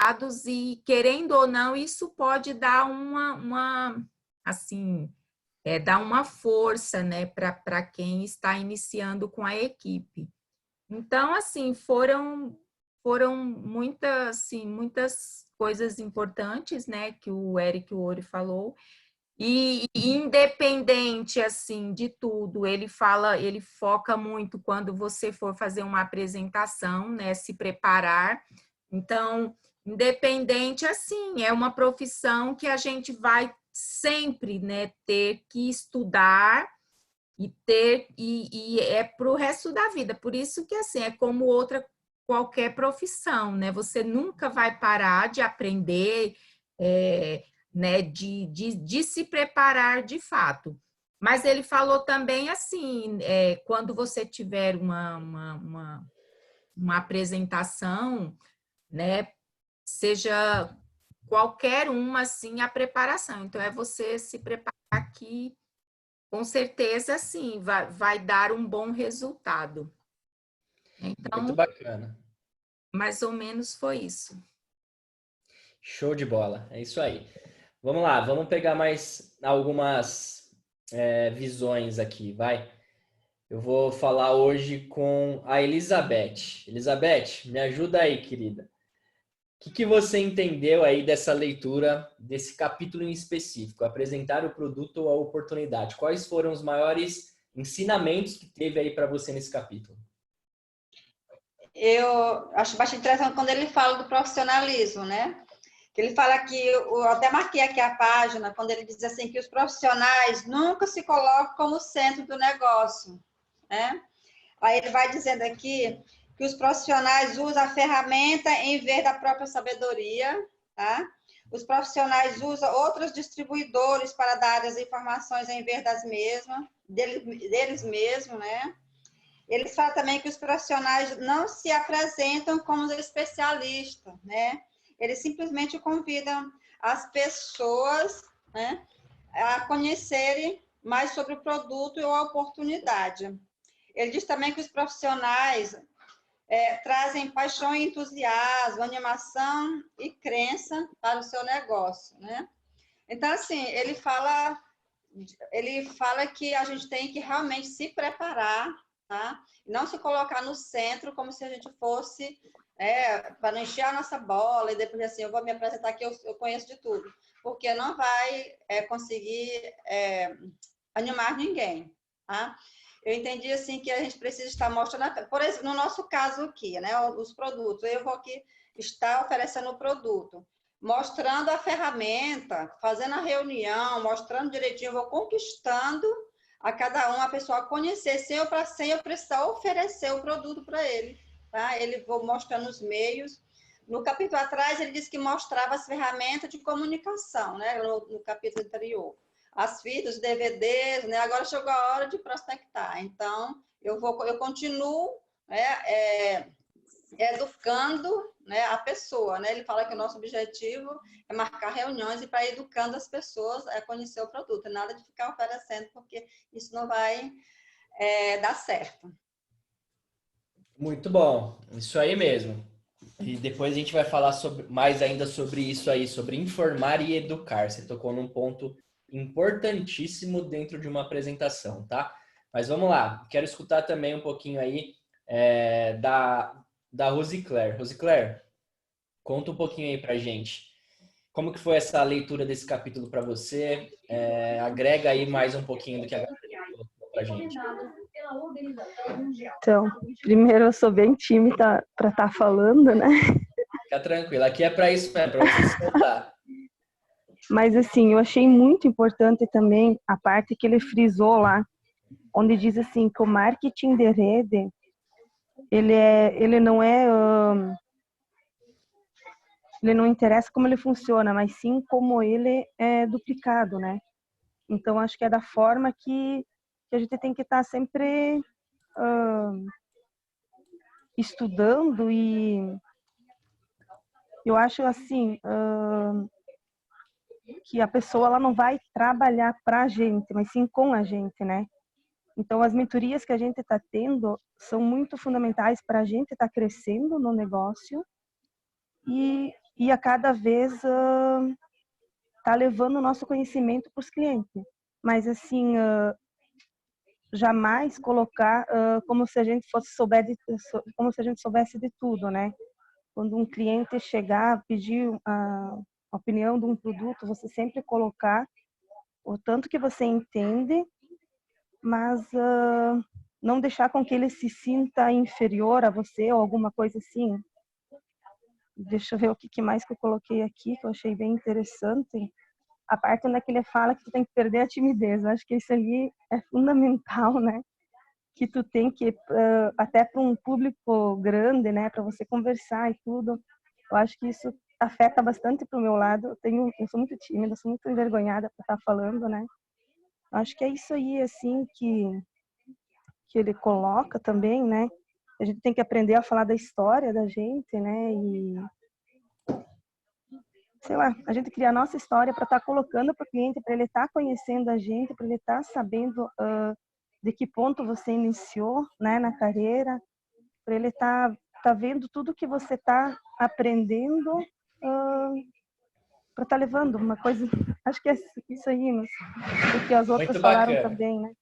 resultados e, querendo ou não, isso pode dar assim, dar uma força, né, para quem está iniciando com a equipe. Então, assim, foram muitas coisas importantes, né, que o Eric Worre falou. E independente assim de tudo, ele foca muito quando você for fazer uma apresentação, né, se preparar. Então, independente assim, é uma profissão que a gente vai sempre, né, ter que estudar e é para o resto da vida. Por isso que assim, é como qualquer profissão, né? Você nunca vai parar de aprender, né, de se preparar de fato. Mas ele falou também assim, quando você tiver uma apresentação, né, seja qualquer uma, assim, a preparação. Então, é você se preparar aqui, com certeza, sim, vai dar um bom resultado. Muito Então, bacana. mais ou menos foi isso. Show de bola, é isso aí. Vamos lá, vamos pegar mais algumas visões aqui, vai. Eu vou falar hoje com a Elizabeth. Elizabeth, me ajuda aí, querida. O que você entendeu aí dessa leitura, desse capítulo em específico? Apresentar o produto ou a oportunidade. Quais foram os maiores ensinamentos que teve aí para você nesse capítulo? Eu acho bastante interessante quando ele fala do profissionalismo, né? Que ele fala que, eu até marquei aqui a página, quando ele diz assim, que os profissionais nunca se colocam como centro do negócio, né? Aí ele vai dizendo aqui que os profissionais usam a ferramenta em vez da própria sabedoria, tá? Os profissionais usam outros distribuidores para dar as informações em vez das mesmas, deles mesmos, né? Ele fala também que os profissionais não se apresentam como especialistas, né? Eles simplesmente convidam as pessoas, né, a conhecerem mais sobre o produto ou a oportunidade. Ele diz também que os profissionais trazem paixão e entusiasmo, animação e crença para o seu negócio, né? Então, assim, ele fala que a gente tem que realmente se preparar, tá? Não se colocar no centro como se a gente fosse para não encher a nossa bola e depois assim, eu vou me apresentar aqui, eu conheço de tudo. Porque não vai conseguir animar ninguém, tá? Eu entendi assim que a gente precisa estar mostrando, por exemplo, no nosso caso aqui, né, os produtos. Eu vou aqui estar oferecendo o produto, mostrando a ferramenta, fazendo a reunião, mostrando direitinho, eu vou conquistando a cada um, a pessoa a conhecer, sem eu precisar oferecer o produto para ele, tá? Ele vou mostrando os meios. No capítulo atrás, ele disse que mostrava as ferramentas de comunicação, né, no capítulo anterior. As fitas, os DVDs, né? Agora chegou a hora de prospectar. Então, eu continuo educando, né, a pessoa, né? Ele fala que o nosso objetivo é marcar reuniões e para educando as pessoas a conhecer o produto. Nada de ficar oferecendo, porque isso não vai dar certo. Muito bom, isso aí mesmo. E depois a gente vai falar mais ainda sobre isso aí, sobre informar e educar. Você tocou num ponto importantíssimo dentro de uma apresentação, tá? Mas vamos lá, quero escutar também um pouquinho aí da Rosicler. Rosicler, conta um pouquinho aí pra gente. Como que foi essa leitura desse capítulo para você? Agrega aí mais um pouquinho do que a Gabriela colocou pra gente. Então, primeiro eu sou bem tímida para estar falando, né? Fica tranquila, aqui é para isso mesmo, para você soltar. Mas assim, eu achei muito importante também a parte que ele frisou lá, onde diz assim que o marketing de rede, ele não interessa como ele funciona, mas sim como ele é duplicado, né? Então acho que é da forma que a gente tem que estar sempre estudando, e eu acho assim que a pessoa ela não vai trabalhar para a gente, mas sim com a gente, né? Então as mentorias que a gente está tendo são muito fundamentais para a gente estar crescendo no negócio, e e a cada vez tá levando o nosso conhecimento para os clientes. Mas assim, jamais colocar como se a gente como se a gente soubesse de tudo, né? Quando um cliente chegar, pedir a opinião de um produto, você sempre colocar o tanto que você entende, mas não deixar com que ele se sinta inferior a você ou alguma coisa assim. Deixa eu ver o que mais que eu coloquei aqui, que eu achei bem interessante. A parte onde ele fala que tu tem que perder a timidez. Eu acho que isso ali é fundamental, né? Que tu tem que, até para um público grande, né? Para você conversar e tudo. Eu acho que isso afeta bastante pro meu lado. Eu sou muito tímida, sou muito envergonhada para estar falando, né? Eu acho que é isso aí, assim, que ele coloca também, né? A gente tem que aprender a falar da história da gente, né? E, sei lá, a gente cria a nossa história para estar colocando para o cliente, para ele estar conhecendo a gente, para ele estar sabendo de que ponto você iniciou, né, na carreira, para ele tá vendo tudo que você está aprendendo para estar levando uma coisa. Acho que é isso aí, mas o que as outras Muito falaram bacana. também, né?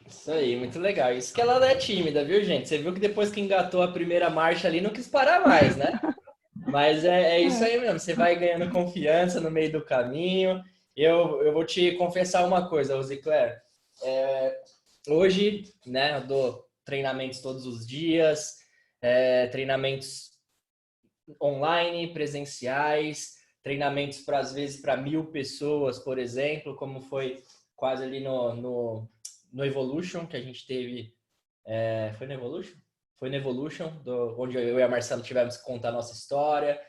Isso aí, muito legal. Isso que ela é tímida, viu, gente? Você viu que depois que engatou a primeira marcha ali, não quis parar mais, né? Mas é isso aí mesmo. Você vai ganhando confiança no meio do caminho. Eu vou te confessar uma coisa, Rosicler. Hoje, né, eu dou treinamentos todos os dias, treinamentos online, presenciais, treinamentos para, às vezes, para 1.000 pessoas, por exemplo, como foi quase ali no Evolution, que a gente teve. Foi no Evolution? Foi no Evolution, onde eu e a Marcela tivemos que contar a nossa história.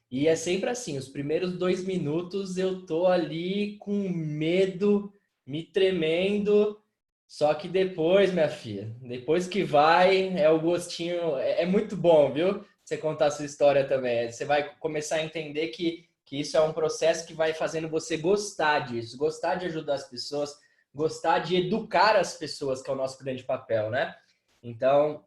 E é sempre assim, os primeiros 2 minutos eu tô ali com medo, me tremendo, só que depois, minha filha, depois que vai, é o gostinho, é muito bom, viu? Você contar a sua história também. Você vai começar a entender que isso é um processo que vai fazendo você gostar disso, gostar de ajudar as pessoas, gostar de educar as pessoas, que é o nosso grande papel, né? Então,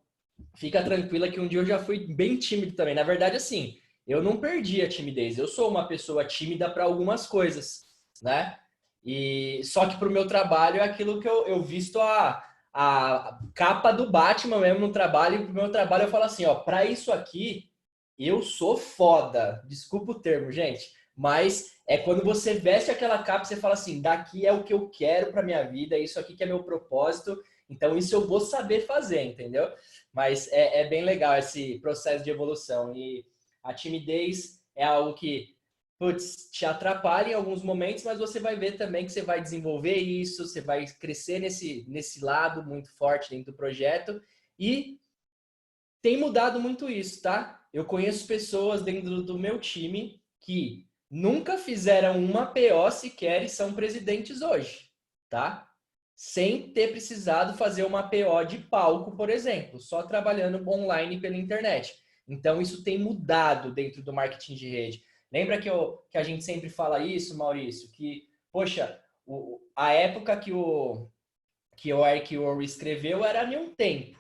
fica tranquila que um dia eu já fui bem tímido também. Na verdade, assim, eu não perdi a timidez. Eu sou uma pessoa tímida para algumas coisas, né? E só que para o meu trabalho é aquilo que eu visto a capa do Batman mesmo no trabalho. E para o meu trabalho eu falo assim, ó, para isso aqui eu sou foda. Desculpa o termo, gente, mas é quando você veste aquela capa, você fala assim, daqui é o que eu quero para minha vida, isso aqui que é meu propósito. Então isso eu vou saber fazer, entendeu? Mas é bem legal esse processo de evolução. E a timidez é algo que, putz, te atrapalha em alguns momentos, mas você vai ver também que você vai desenvolver isso, você vai crescer nesse lado muito forte dentro do projeto. E tem mudado muito isso, tá? Eu conheço pessoas dentro do meu time que nunca fizeram uma PO sequer e são presidentes hoje, tá? Sem ter precisado fazer uma PO de palco, por exemplo, só trabalhando online pela internet. Então, isso tem mudado dentro do marketing de rede. Lembra que a gente sempre fala isso, Maurício? Que, poxa, a época que o Eric Worre escreveu era em um tempo.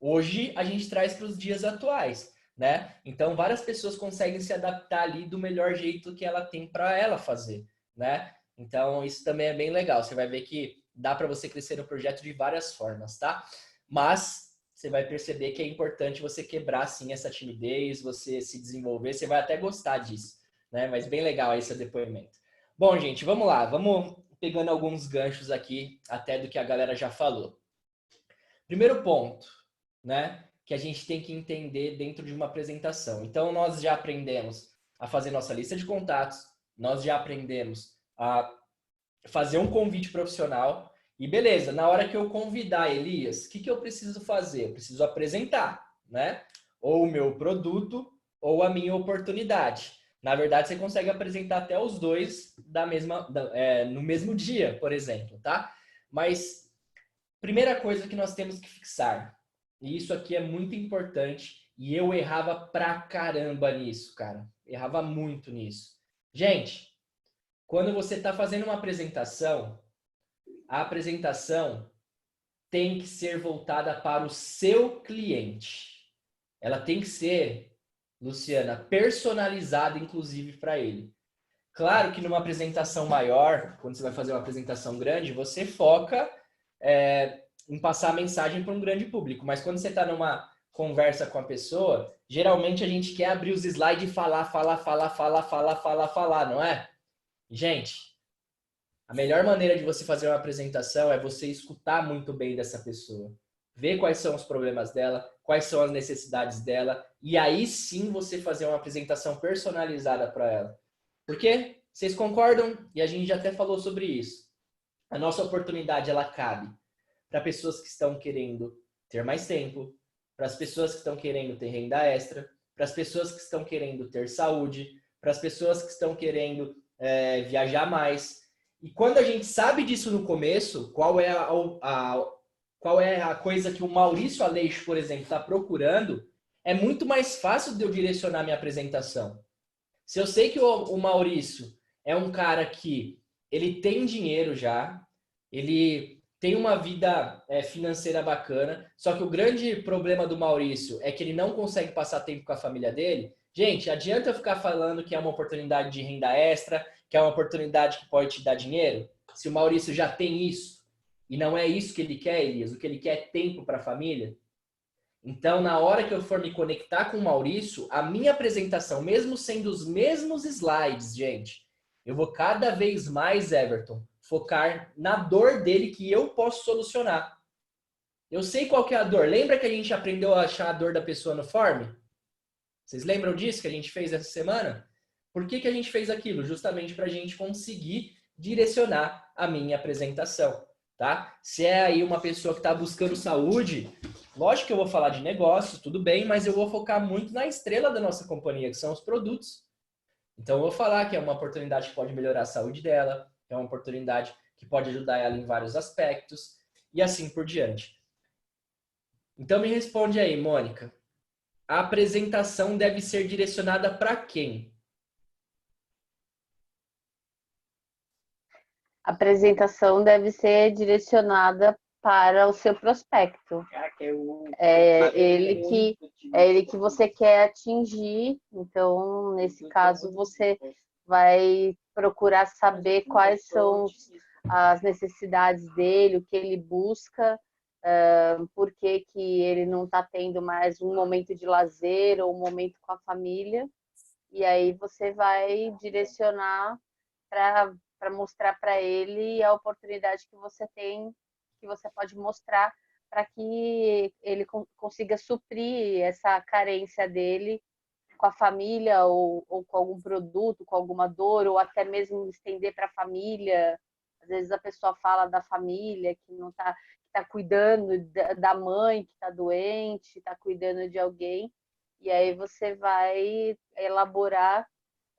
Hoje, a gente traz para os dias atuais, né? Então, várias pessoas conseguem se adaptar ali do melhor jeito que ela tem para ela fazer, né? Então, isso também é bem legal. Você vai ver que dá para você crescer no projeto de várias formas, tá? Mas você vai perceber que é importante você quebrar, sim, essa timidez, você se desenvolver, você vai até gostar disso, né? Mas bem legal esse depoimento. Bom, gente, vamos lá. Vamos pegando alguns ganchos aqui, até do que a galera já falou. Primeiro ponto, né? Que a gente tem que entender dentro de uma apresentação. Então, nós já aprendemos a fazer nossa lista de contatos, nós já aprendemos a fazer um convite profissional. E beleza, na hora que eu convidar Elias, o que eu preciso fazer? Eu preciso apresentar, né? Ou o meu produto ou a minha oportunidade. Na verdade, você consegue apresentar até os dois no mesmo dia, por exemplo, tá? Mas primeira coisa que nós temos que fixar, e isso aqui é muito importante, e eu errava pra caramba nisso, cara. Errava muito nisso. Gente, quando você está fazendo uma apresentação, a apresentação tem que ser voltada para o seu cliente. Ela tem que ser Luciana, personalizada, inclusive, para ele. Claro que numa apresentação maior, quando você vai fazer uma apresentação grande, você foca em passar a mensagem para um grande público. Mas quando você está numa conversa com a pessoa, geralmente a gente quer abrir os slides e falar, não é? Gente, a melhor maneira de você fazer uma apresentação é você escutar muito bem dessa pessoa. Ver quais são os problemas dela, quais são as necessidades dela, e aí sim você fazer uma apresentação personalizada para ela. Porque vocês concordam? E a gente já até falou sobre isso. A nossa oportunidade, ela cabe para pessoas que estão querendo ter mais tempo, para as pessoas que estão querendo ter renda extra, para as pessoas que estão querendo ter saúde, para as pessoas que estão querendo viajar mais. E quando a gente sabe disso no começo, qual é a coisa que o Maurício Aleixo, por exemplo, está procurando, é muito mais fácil de eu direcionar minha apresentação. Se eu sei que o Maurício é um cara que ele tem dinheiro já, ele tem uma vida financeira bacana, só que o grande problema do Maurício é que ele não consegue passar tempo com a família dele. Gente, adianta eu ficar falando que é uma oportunidade de renda extra, que é uma oportunidade que pode te dar dinheiro? Se o Maurício já tem isso, e não é isso que ele quer, Elias, o que ele quer é tempo para a família. Então, na hora que eu for me conectar com o Maurício, a minha apresentação, mesmo sendo os mesmos slides, gente, eu vou cada vez mais, Everton, focar na dor dele que eu posso solucionar. Eu sei qual que é a dor. Lembra que a gente aprendeu a achar a dor da pessoa no form? Vocês lembram disso que a gente fez essa semana? Por que a gente fez aquilo? Justamente para a gente conseguir direcionar a minha apresentação, tá? Se é aí uma pessoa que está buscando saúde, lógico que eu vou falar de negócio, tudo bem, mas eu vou focar muito na estrela da nossa companhia, que são os produtos. Então eu vou falar que é uma oportunidade que pode melhorar a saúde dela, é uma oportunidade que pode ajudar ela em vários aspectos, e assim por diante. Então me responde aí, Mônica. A apresentação deve ser direcionada para quem? A apresentação deve ser direcionada para o seu prospecto. É ele que você quer atingir. Então, nesse caso, você vai procurar saber quais são as necessidades dele, o que ele busca, por que ele não está tendo mais um momento de lazer ou um momento com a família. E aí você vai direcionar para mostrar para ele a oportunidade que você tem, que você pode mostrar para que ele consiga suprir essa carência dele com a família ou com algum produto, com alguma dor, ou até mesmo estender para a família. Às vezes a pessoa fala da família que não está cuidando da mãe que está doente, está cuidando de alguém, e aí você vai elaborar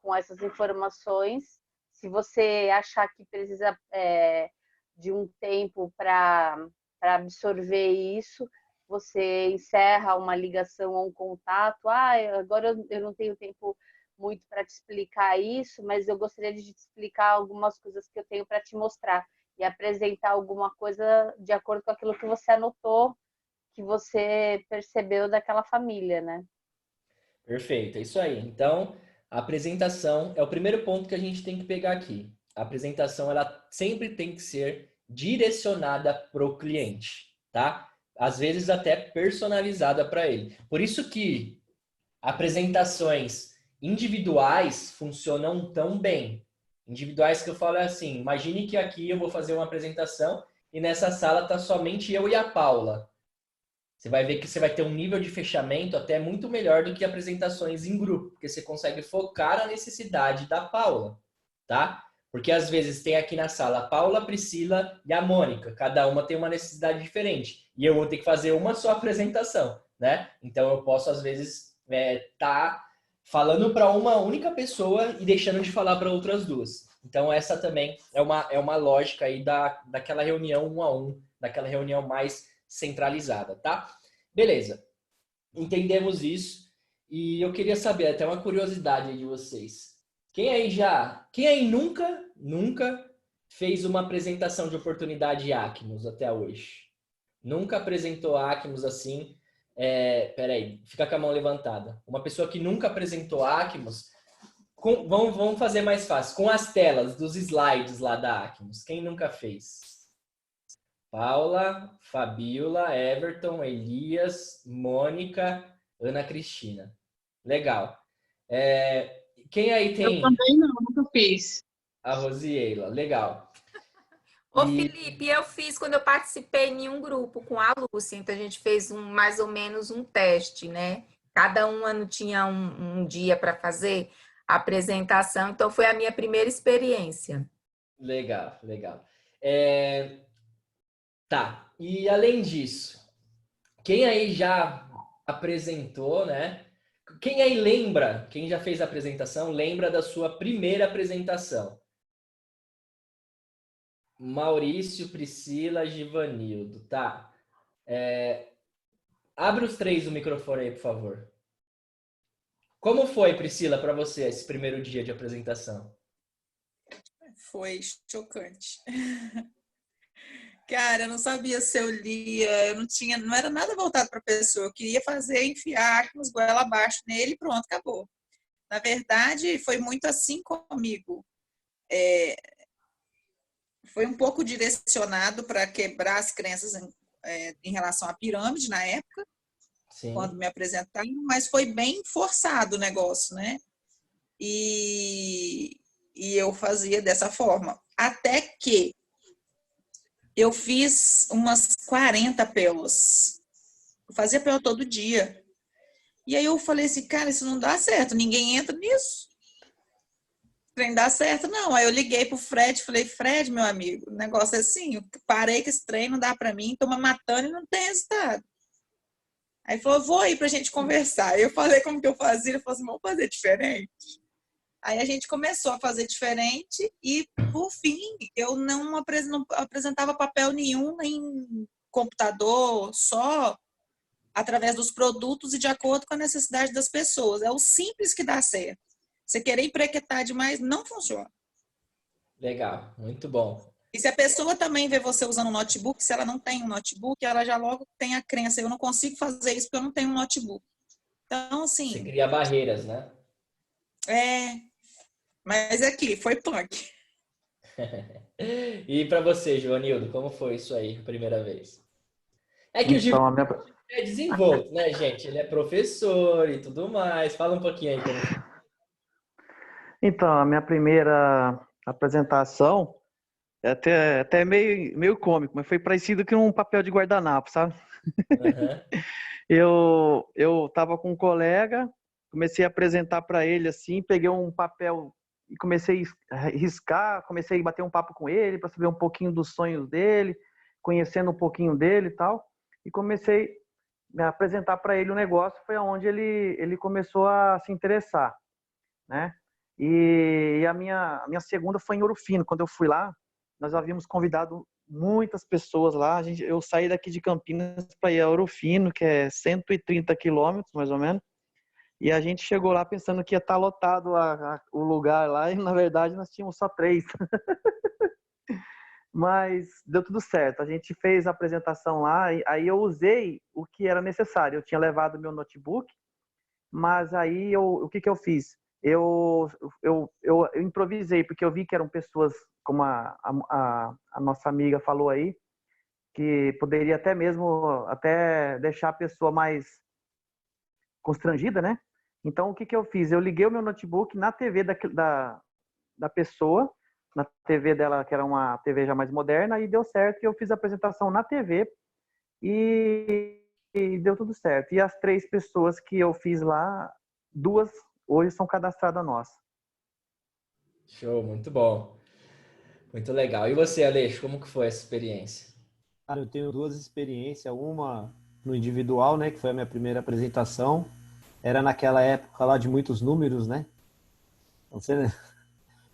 com essas informações. Se você achar que precisa de um tempo para absorver isso, você encerra uma ligação ou um contato. Agora eu não tenho tempo muito para te explicar isso, mas eu gostaria de te explicar algumas coisas que eu tenho para te mostrar e apresentar alguma coisa de acordo com aquilo que você anotou, que você percebeu daquela família, né? Perfeito, é isso aí. Então, a apresentação é o primeiro ponto que a gente tem que pegar aqui. A apresentação, ela sempre tem que ser direcionada para o cliente, tá? Às vezes até personalizada para ele. Por isso que apresentações individuais funcionam tão bem. Individuais que eu falo é assim, imagine que aqui eu vou fazer uma apresentação e nessa sala tá somente eu e a Paula. Você vai ver que você vai ter um nível de fechamento até muito melhor do que apresentações em grupo, porque você consegue focar a necessidade da Paula, tá? Porque às vezes tem aqui na sala a Paula, a Priscila e a Mônica. Cada uma tem uma necessidade diferente. E eu vou ter que fazer uma só apresentação, né? Então eu posso, às vezes, tá falando para uma única pessoa e deixando de falar para outras duas. Então essa também é uma lógica aí daquela reunião 1 a 1, daquela reunião mais centralizada, tá? Beleza. Entendemos isso. E eu queria saber, até uma curiosidade aí de vocês. Quem aí nunca fez uma apresentação de oportunidade Acmos até hoje? Nunca apresentou Acmos assim Peraí, fica com a mão levantada. Uma pessoa que nunca apresentou Acmos, vamos fazer mais fácil. Com as telas dos slides lá da Acmos. Quem nunca fez? Paula, Fabiola, Everton, Elias, Mônica, Ana Cristina. Legal. Quem aí Eu tem... também não, nunca fiz. A Rosieila. Legal. Ô, Felipe, eu fiz quando eu participei em um grupo com a Lúcia, então a gente fez mais ou menos um teste, né? Cada um ano tinha um dia para fazer a apresentação, então foi a minha primeira experiência. Legal, legal. Tá, e além disso, quem aí já apresentou, né? Quem aí lembra, quem já fez a apresentação, lembra da sua primeira apresentação? Maurício, Priscila, Givanildo, tá. Abre os três o microfone aí, por favor. Como foi, Priscila, para você esse primeiro dia de apresentação? Foi chocante. Cara, eu não sabia se eu lia, não era nada voltado para a pessoa. Eu queria enfiar Acmos goela abaixo nele e pronto, acabou. Na verdade, foi muito assim comigo. Foi um pouco direcionado para quebrar as crenças em relação à pirâmide na época, Sim. quando me apresentaram, mas foi bem forçado o negócio, né? E eu fazia dessa forma. Até que eu fiz umas 40 pérolas. Eu fazia pérola todo dia. E aí eu falei assim, cara, isso não dá certo, ninguém entra nisso. O trem dá certo, não. Aí eu liguei pro Fred, falei, Fred, meu amigo, o negócio é assim, eu parei que esse trem não dá para mim, tô me matando e não tem resultado. Aí ele falou, vou aí pra gente conversar. Aí eu falei como que eu fazia, ele falou assim, vamos fazer diferente. Aí a gente começou a fazer diferente e, por fim, eu não apresentava papel nenhum em computador, só através dos produtos e de acordo com a necessidade das pessoas. É o simples que dá certo. Você querer emprequetar demais, não funciona. Legal, muito bom. E se a pessoa também vê você usando um notebook, se ela não tem um notebook, ela já logo tem a crença, eu não consigo fazer isso porque eu não tenho um notebook. Então, assim... Você cria barreiras, né? Mas aqui, foi punk. E para você, Joanildo, como foi isso aí, a primeira vez? É que o Gil é desenvolto, né, gente? Ele é professor e tudo mais. Fala um pouquinho aí como foi. Então, a minha primeira apresentação é até meio cômico, mas foi parecido com um papel de guardanapo, sabe? Uhum. Eu tava com um colega, comecei a apresentar para ele assim, peguei um papel e comecei a riscar, comecei a bater um papo com ele para saber um pouquinho dos sonhos dele, conhecendo um pouquinho dele e tal, e comecei a apresentar para ele o negócio, foi onde ele começou a se interessar, né? E a minha segunda foi em Ouro Fino. Quando eu fui lá, nós havíamos convidado muitas pessoas lá. Eu saí daqui de Campinas para ir a Ouro Fino, que é 130 quilômetros, mais ou menos. E a gente chegou lá pensando que ia estar lotado o lugar lá, e na verdade nós tínhamos só 3. Mas deu tudo certo. A gente fez a apresentação lá, e aí eu usei o que era necessário. Eu tinha levado meu notebook, mas aí o que eu fiz? Eu improvisei, porque eu vi que eram pessoas, como a nossa amiga falou aí, que poderia até mesmo deixar a pessoa mais constrangida, né? Então, o que eu fiz? Eu liguei o meu notebook na TV da pessoa, na TV dela, que era uma TV já mais moderna, e deu certo, e eu fiz a apresentação na TV, e deu tudo certo. E as 3 pessoas que eu fiz lá, 2 hoje são cadastradas nossas. Show, muito bom. Muito legal. E você, Aleixo, como que foi essa experiência? Cara, eu tenho 2 experiências, uma no individual, né, que foi a minha primeira apresentação. Era naquela época lá de muitos números, né? Então, você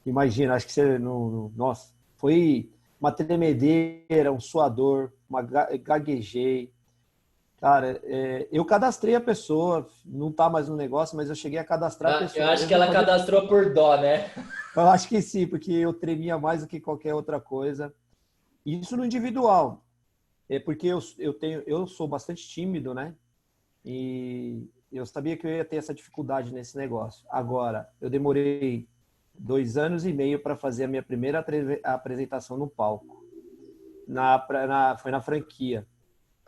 imagina, acho que você nossa, foi uma tremedeira, um suador, gaguejei. Cara, eu cadastrei a pessoa, não tá mais no negócio, mas eu cheguei a cadastrar a pessoa. Eu acho que ela cadastrou por dó, né? Eu acho que sim, porque eu tremia mais do que qualquer outra coisa. Isso no individual. É porque eu sou bastante tímido, né? E eu sabia que eu ia ter essa dificuldade nesse negócio. Agora, eu demorei 2 anos e meio para fazer a minha primeira apresentação no palco. Foi na franquia.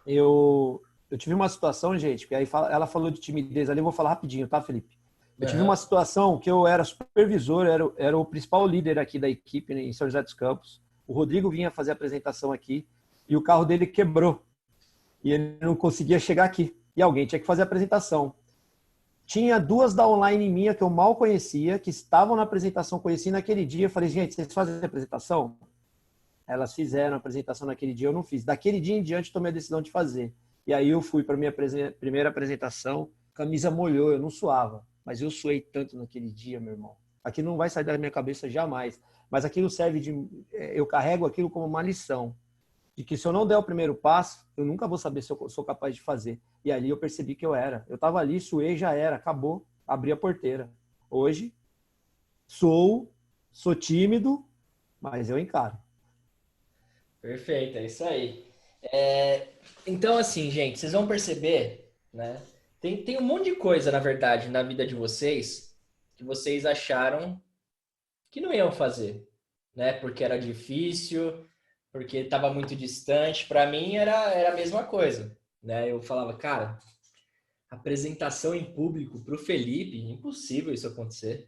Eu tive uma situação, gente, que aí ela falou de timidez ali, eu vou falar rapidinho, tá, Felipe? Eu tive uma situação que eu era supervisor, era o principal líder aqui da equipe em São José dos Campos. O Rodrigo vinha fazer a apresentação aqui e o carro dele quebrou. E ele não conseguia chegar aqui. E alguém tinha que fazer a apresentação. Tinha 2 da online minha que eu mal conhecia, que estavam na apresentação, conheci naquele dia. Eu falei, gente, vocês fazem a apresentação? Elas fizeram a apresentação naquele dia, eu não fiz. Daquele dia em diante, tomei a decisão de fazer. E aí eu fui para a minha primeira apresentação, a camisa molhou, eu não suava. Mas eu suei tanto naquele dia, meu irmão. Aquilo não vai sair da minha cabeça jamais. Mas aquilo serve de... Eu carrego aquilo como uma lição. De que se eu não der o primeiro passo, eu nunca vou saber se eu sou capaz de fazer. E ali eu percebi que eu era. Eu estava ali, suei, já era, acabou. Abri a porteira. Hoje, sou tímido, mas eu encaro. Perfeito, é isso aí. Então, assim, gente, vocês vão perceber, né? Tem um monte de coisa, na verdade, na vida de vocês que vocês acharam que não iam fazer, né? Porque era difícil, porque estava muito distante. Para mim era a mesma coisa, né? Eu falava, cara, apresentação em público para o Felipe, impossível isso acontecer.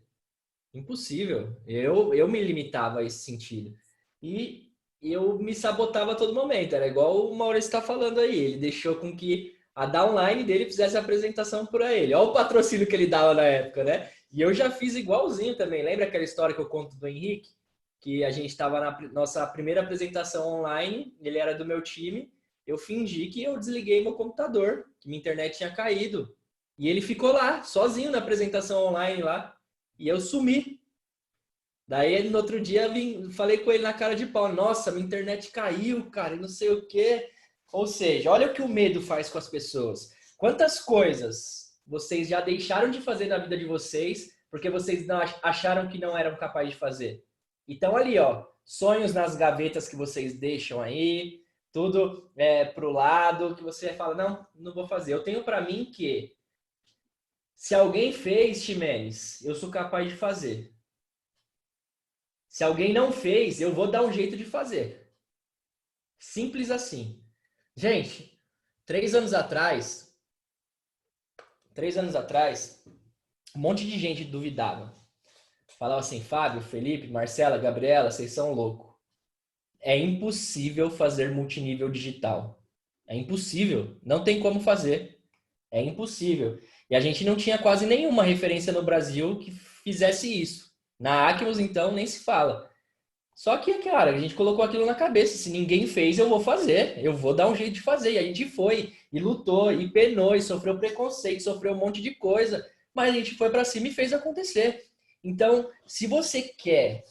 Impossível. Eu me limitava a esse sentido. E eu me sabotava a todo momento. Era igual o Maurício está falando aí. Ele deixou com que a downline dele fizesse a apresentação por ele. Olha o patrocínio que ele dava na época, né? E eu já fiz igualzinho também. Lembra aquela história que eu conto do Henrique? Que a gente estava na nossa primeira apresentação online, ele era do meu time, eu fingi que eu desliguei meu computador, que minha internet tinha caído. E ele ficou lá, sozinho na apresentação online lá, e eu sumi. Daí, no outro dia, falei com ele na cara de pau, nossa, minha internet caiu, cara, e não sei o quê. Ou seja, olha o que o medo faz com as pessoas. Quantas coisas vocês já deixaram de fazer na vida de vocês porque vocês acharam que não eram capazes de fazer? Então, ali, ó, sonhos nas gavetas que vocês deixam aí, tudo pro lado, que você fala, não vou fazer. Eu tenho para mim que se alguém fez, Ximenes, eu sou capaz de fazer. Se alguém não fez, eu vou dar um jeito de fazer. Simples assim. Gente, 3 anos atrás, um monte de gente duvidava. Falava assim, Fábio, Felipe, Marcela, Gabriela, vocês são loucos. É impossível fazer multinível digital. É impossível. Não tem como fazer. É impossível. E a gente não tinha quase nenhuma referência no Brasil que fizesse isso. Na Acmos, então, nem se fala. Só que, cara, a gente colocou aquilo na cabeça. Se ninguém fez, eu vou fazer. Eu vou dar um jeito de fazer. E a gente foi, e lutou, e penou, e sofreu preconceito, sofreu um monte de coisa. Mas a gente foi pra cima e fez acontecer. Então, se você quer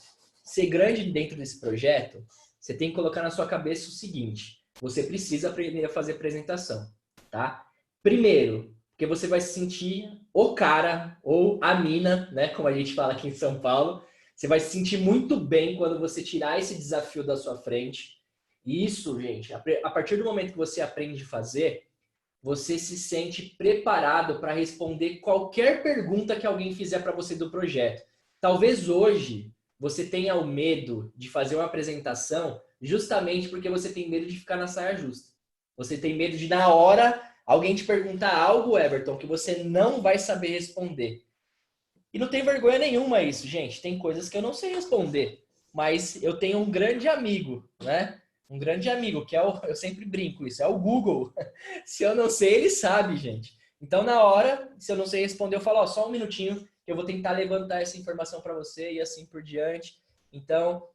ser grande dentro desse projeto, você tem que colocar na sua cabeça o seguinte. Você precisa aprender a fazer apresentação, tá? Primeiro, porque você vai se sentir o cara ou a mina, né? Como a gente fala aqui em São Paulo. Você vai se sentir muito bem quando você tirar esse desafio da sua frente. E isso, gente, a partir do momento que você aprende a fazer, você se sente preparado para responder qualquer pergunta que alguém fizer para você do projeto. Talvez hoje você tenha o medo de fazer uma apresentação justamente porque você tem medo de ficar na saia justa. Você tem medo de, na hora, alguém te perguntar algo, Everton, que você não vai saber responder. E não tem vergonha nenhuma isso, gente. Tem coisas que eu não sei responder, mas eu tenho um grande amigo, né? Um grande amigo, que eu sempre brinco isso, é o Google. Se eu não sei, ele sabe, gente. Então, na hora, se eu não sei responder, eu falo, ó, só um minutinho, que eu vou tentar levantar essa informação para você e assim por diante. Então,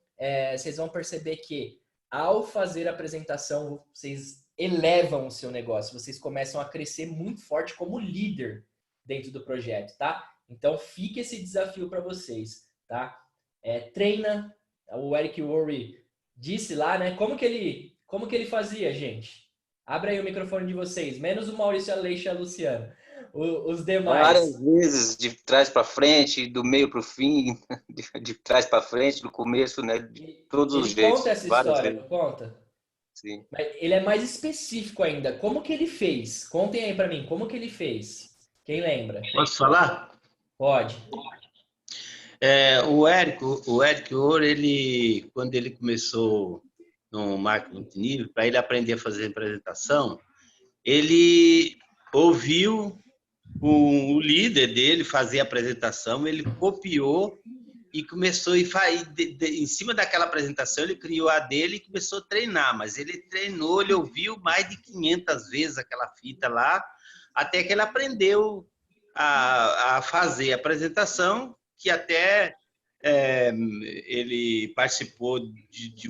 vocês vão perceber que, ao fazer a apresentação, vocês elevam o seu negócio, vocês começam a crescer muito forte como líder dentro do projeto, tá? Então, fica esse desafio para vocês, tá? Treina, o Eric Worre disse lá, né? Como que ele fazia, gente? Abre aí o microfone de vocês, menos o Maurício, a Leixa e a Luciana. Os demais. Várias vezes, de trás para frente, do meio para o fim, de trás para frente, do começo, né? De todos os jeitos. Conta essa história, não conta? Sim. Mas ele é mais específico ainda. Como que ele fez? Contem aí para mim, como que ele fez? Quem lembra? Posso falar? Pode. O Eric Ouro, ele, quando ele começou no marketing multinível, para ele aprender a fazer apresentação, ele ouviu o líder dele fazer a apresentação, ele copiou e começou em cima daquela apresentação, ele criou a dele e começou a treinar, mas ele treinou, ele ouviu mais de 500 vezes aquela fita lá, até que ele aprendeu a fazer a apresentação, que até ele participou de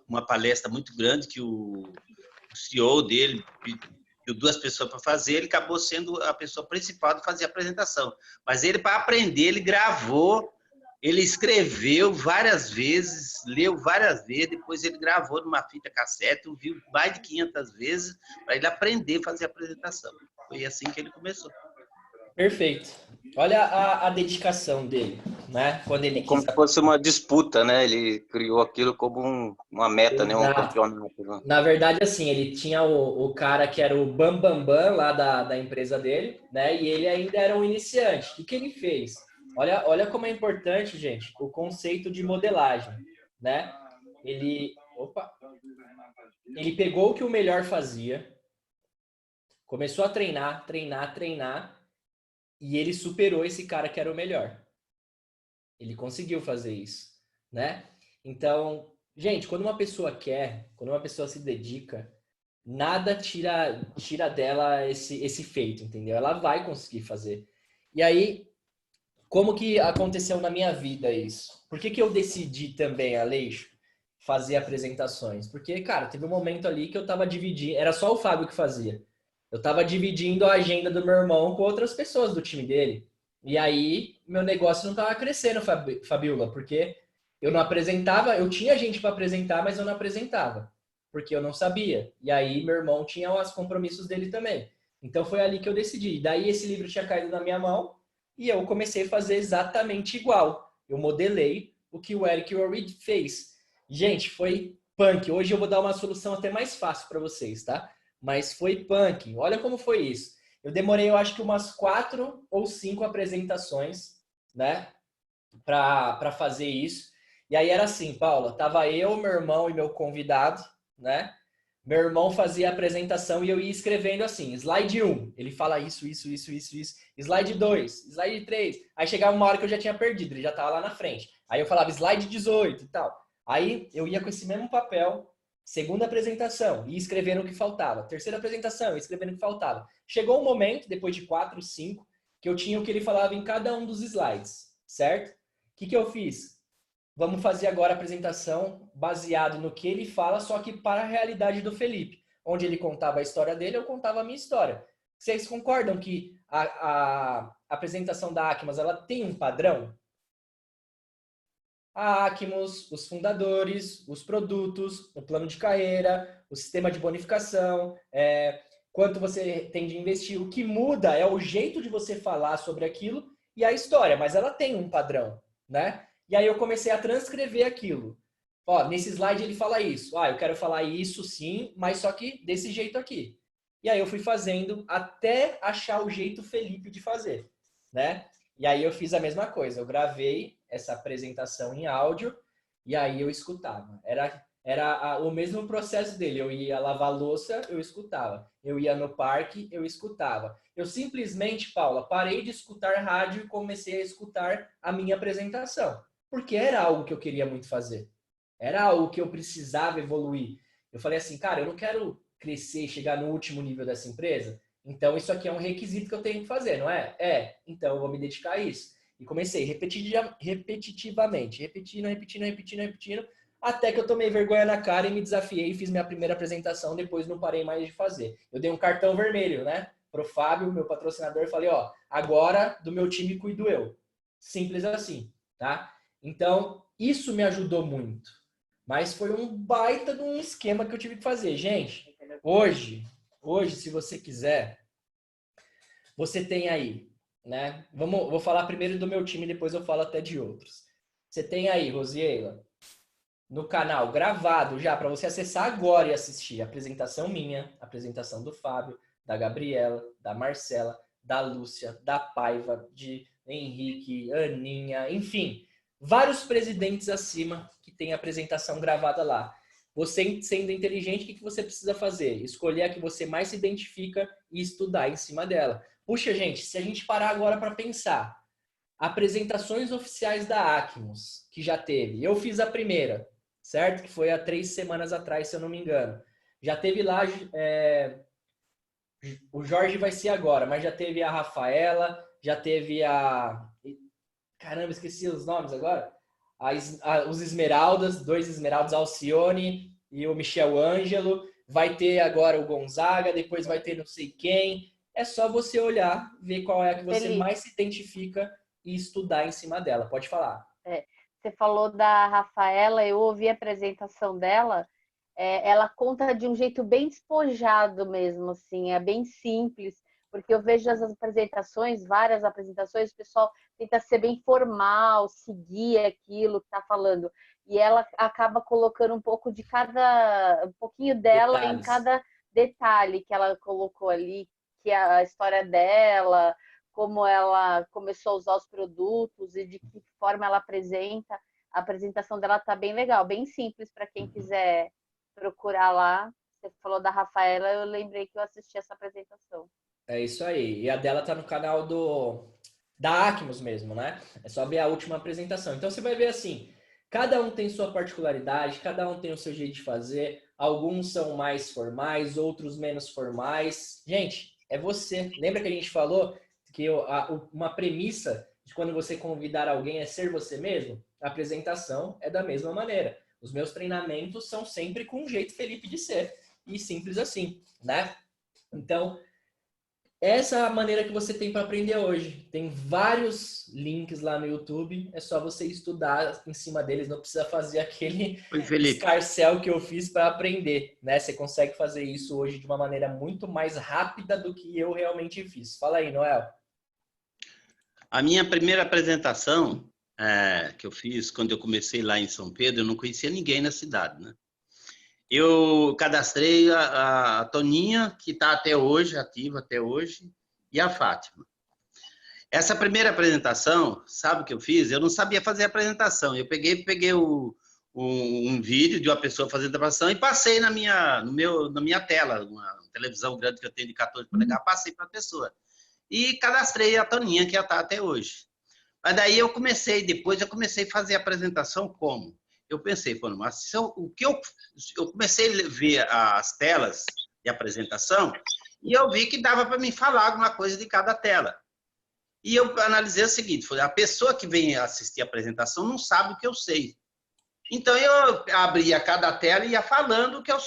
uma palestra muito grande que o CEO dele pediu 2 pessoas para fazer, ele acabou sendo a pessoa principal de fazer a apresentação. Mas ele, para aprender, ele gravou, ele escreveu várias vezes, leu várias vezes, depois ele gravou numa fita cassete, ouviu mais de 500 vezes para ele aprender a fazer a apresentação. Foi assim que ele começou. Perfeito. Olha a dedicação dele, né? Quando ele Como se fosse uma disputa, né? Ele criou aquilo como uma meta, né? Um campeonato. Né? Na verdade, assim, ele tinha o cara que era o Bambambam lá da empresa dele, né? E ele ainda era um iniciante. O que ele fez? Olha como é importante, gente, o conceito de modelagem, né? Ele pegou o que o melhor fazia, começou a treinar, e ele superou esse cara que era o melhor. Ele conseguiu fazer isso, né? Então, gente, quando uma pessoa quer, quando uma pessoa se dedica, nada tira dela esse feito, entendeu? Ela vai conseguir fazer. E aí, como que aconteceu na minha vida isso? Por que eu decidi também, Aleixo, fazer apresentações? Porque, cara, teve um momento ali que eu tava dividindo, era só o Fábio que fazia. Eu tava dividindo a agenda do meu irmão com outras pessoas do time dele. E aí, meu negócio não tava crescendo, Fabiola, porque eu não apresentava, eu tinha gente para apresentar, mas eu não apresentava, porque eu não sabia. E aí, meu irmão tinha os compromissos dele também. Então, foi ali que eu decidi. Daí, esse livro tinha caído na minha mão e eu comecei a fazer exatamente igual. Eu modelei o que o Eric Worre fez. Gente, foi punk. Hoje eu vou dar uma solução até mais fácil para vocês, tá? Mas foi punk. Olha como foi isso. Eu demorei, eu acho que umas 4 ou 5 apresentações, né, para fazer isso. E aí era assim, Paula, tava eu, meu irmão e meu convidado, né? Meu irmão fazia a apresentação e eu ia escrevendo assim, slide 1, ele fala isso. Slide 2, slide 3. Aí chegava uma hora que eu já tinha perdido, ele já tava lá na frente. Aí eu falava slide 18 e tal. Aí eu ia com esse mesmo papel, segunda apresentação, e escrevendo o que faltava. Terceira apresentação, e escrevendo o que faltava. Chegou um momento, depois de 4, 5, que eu tinha o que ele falava em cada um dos slides, certo? O que eu fiz? Vamos fazer agora a apresentação baseado no que ele fala, só que para a realidade do Felipe. Onde ele contava a história dele, eu contava a minha história. Vocês concordam que a apresentação da Acmas, ela tem um padrão? A Acmos, os fundadores, os produtos, o plano de carreira, o sistema de bonificação, quanto você tem de investir. O que muda é o jeito de você falar sobre aquilo e a história, mas ela tem um padrão, né? E aí eu comecei a transcrever aquilo. Ó, nesse slide ele fala isso. Eu quero falar isso sim, mas só que desse jeito aqui. E aí eu fui fazendo até achar o jeito Felipe de fazer, né? E aí eu fiz a mesma coisa. Eu gravei essa apresentação em áudio e aí eu escutava. Era o mesmo processo dele. Eu ia lavar louça, eu escutava. Eu ia no parque, eu escutava. Eu simplesmente, Paula, parei de escutar rádio e comecei a escutar a minha apresentação. Porque era algo que eu queria muito fazer. Era algo que eu precisava evoluir. Eu falei assim, cara, eu não quero crescer e chegar no último nível dessa empresa. Então, isso aqui é um requisito que eu tenho que fazer, não é? Então eu vou me dedicar a isso. E comecei repetitivamente, repetindo, até que eu tomei vergonha na cara e me desafiei e fiz minha primeira apresentação, depois não parei mais de fazer. Eu dei um cartão vermelho, né? Pro Fábio, meu patrocinador, e falei, agora do meu time cuido eu. Simples assim, tá? Então, isso me ajudou muito. Mas foi um baita de um esquema que eu tive que fazer. Gente, hoje, se você quiser, você tem aí, né? Vou falar primeiro do meu time, depois eu falo até de outros. Você tem aí, Rosiela, no canal gravado já para você acessar agora e assistir a apresentação minha, a apresentação do Fábio, da Gabriela, da Marcela, da Lúcia, da Paiva, de Henrique, Aninha, enfim, vários presidentes acima que tem apresentação gravada lá. Você sendo inteligente, o que você precisa fazer? Escolher a que você mais se identifica e estudar em cima dela. Puxa, gente, se a gente parar agora para pensar, apresentações oficiais da Acmos, que já teve. Eu fiz a primeira, certo? Que foi há 3 semanas atrás, se eu não me engano. Já teve lá, o Jorge vai ser agora, mas já teve a Rafaela, já teve a... Caramba, esqueci os nomes agora. Os Esmeraldas, 2 Esmeraldas, Alcione e o Michel Ângelo. Vai ter agora o Gonzaga, depois vai ter não sei quem. É só você olhar, ver qual é a que você Felipe, mais se identifica e estudar em cima dela. Pode falar. você falou da Rafaela, eu ouvi a apresentação dela, ela conta de um jeito bem despojado mesmo, assim, é bem simples, porque eu vejo as apresentações, várias apresentações, o pessoal tenta ser bem formal, seguir aquilo que está falando, e ela acaba colocando um pouquinho dela Detalhes. em cada detalhe que ela colocou ali, que é a história dela, como ela começou a usar os produtos e de que forma ela apresenta. A apresentação dela tá bem legal, bem simples para quem quiser procurar lá. Você falou da Rafaela, eu lembrei que eu assisti essa apresentação. É isso aí. E a dela tá no canal da Acmos mesmo, né? É só ver a última apresentação. Então você vai ver assim, cada um tem sua particularidade, cada um tem o seu jeito de fazer. Alguns são mais formais, outros menos formais. Gente, é você. Lembra que a gente falou que uma premissa de quando você convidar alguém é ser você mesmo? A apresentação é da mesma maneira. Os meus treinamentos são sempre com um jeito Felipe de ser. E simples assim, né? Então, essa é a maneira que você tem para aprender hoje. Tem vários links lá no YouTube. É só você estudar em cima deles. Não precisa fazer aquele escarcéu que eu fiz para aprender, né? Você consegue fazer isso hoje de uma maneira muito mais rápida do que eu realmente fiz. Fala aí, Noel. A minha primeira apresentação que eu fiz quando eu comecei lá em São Pedro, eu não conhecia ninguém na cidade, né? Eu cadastrei a Toninha, que está até hoje, ativa até hoje, e a Fátima. Essa primeira apresentação, sabe o que eu fiz? Eu não sabia fazer a apresentação. Eu peguei um vídeo de uma pessoa fazendo a apresentação e passei na minha tela, uma televisão grande que eu tenho de 14 polegadas, passei para a pessoa. E cadastrei a Toninha, que está até hoje. Mas daí eu comecei a fazer a apresentação como? Eu pensei, mas eu comecei a ver as telas de apresentação e eu vi que dava para mim falar alguma coisa de cada tela. E eu analisei o seguinte, a pessoa que vem assistir a apresentação não sabe o que eu sei. Então eu abria cada tela e ia falando o que eu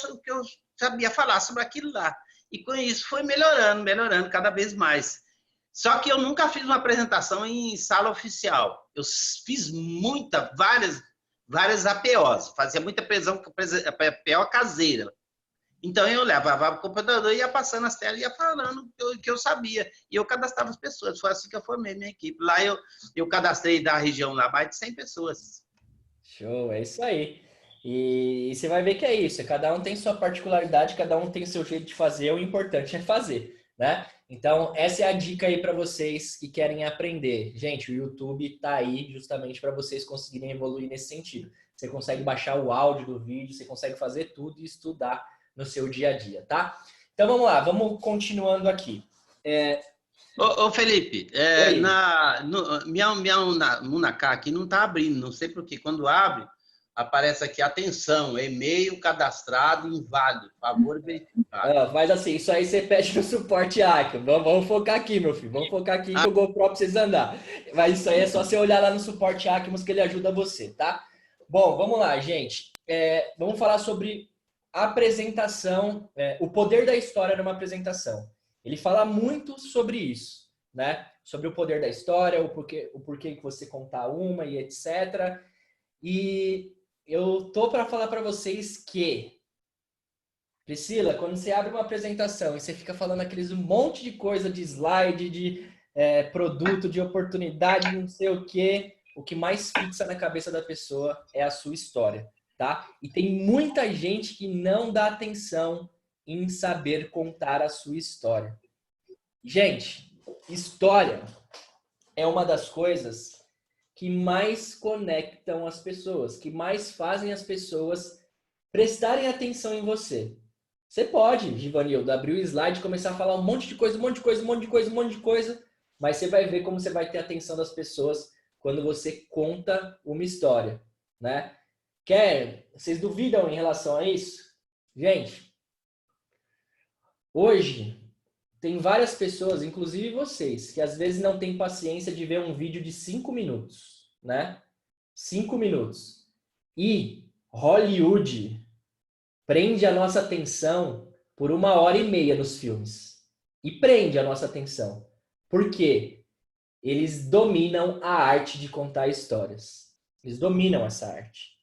sabia falar sobre aquilo lá. E com isso foi melhorando cada vez mais. Só que eu nunca fiz uma apresentação em sala oficial. Eu fiz várias APOs, fazia muita APO caseira. Então eu levava o computador, ia passando as telas, ia falando o que eu sabia. E eu cadastrava as pessoas. Foi assim que eu formei minha equipe. Lá eu cadastrei da região lá mais de 100 pessoas. Show, é isso aí. E você vai ver que é isso. Cada um tem sua particularidade, cada um tem seu jeito de fazer. O importante é fazer, né? Então, essa é a dica aí para vocês que querem aprender. Gente, o YouTube tá aí justamente para vocês conseguirem evoluir nesse sentido. Você consegue baixar o áudio do vídeo, você consegue fazer tudo e estudar no seu dia a dia, tá? Então, vamos lá, vamos continuando aqui. Ô Felipe, minha Munaká aqui não tá abrindo, não sei por quê. Quando abre, aparece aqui, atenção, e-mail cadastrado inválido, favor verificar. Mas assim, isso aí você pede no suporte Acmos. Vamos focar aqui, meu filho. Vamos focar aqui que o GoPro precisa andar. Mas isso aí é só você olhar lá no suporte Acmos que ele ajuda você, tá? Bom, vamos lá, gente. Vamos falar sobre apresentação, o poder da história numa apresentação. Ele fala muito sobre isso, né? Sobre o poder da história, o porquê que você contar uma e etc. E eu tô para falar para vocês que, Priscila, quando você abre uma apresentação e você fica falando aqueles um monte de coisa de slide, de produto, de oportunidade, não sei o que mais fixa na cabeça da pessoa é a sua história, tá? E tem muita gente que não dá atenção em saber contar a sua história. Gente, história é uma das coisas que mais conectam as pessoas, que mais fazem as pessoas prestarem atenção em você. Você pode, Givanildo, abrir o slide e começar a falar um monte de coisa, mas você vai ver como você vai ter a atenção das pessoas quando você conta uma história, né? Vocês duvidam em relação a isso? Gente, hoje tem várias pessoas, inclusive vocês, que às vezes não têm paciência de ver um vídeo de 5 minutos, né? 5 minutos. E Hollywood prende a nossa atenção por 1h30 nos filmes. E prende a nossa atenção. Por quê? Eles dominam a arte de contar histórias. Eles dominam essa arte.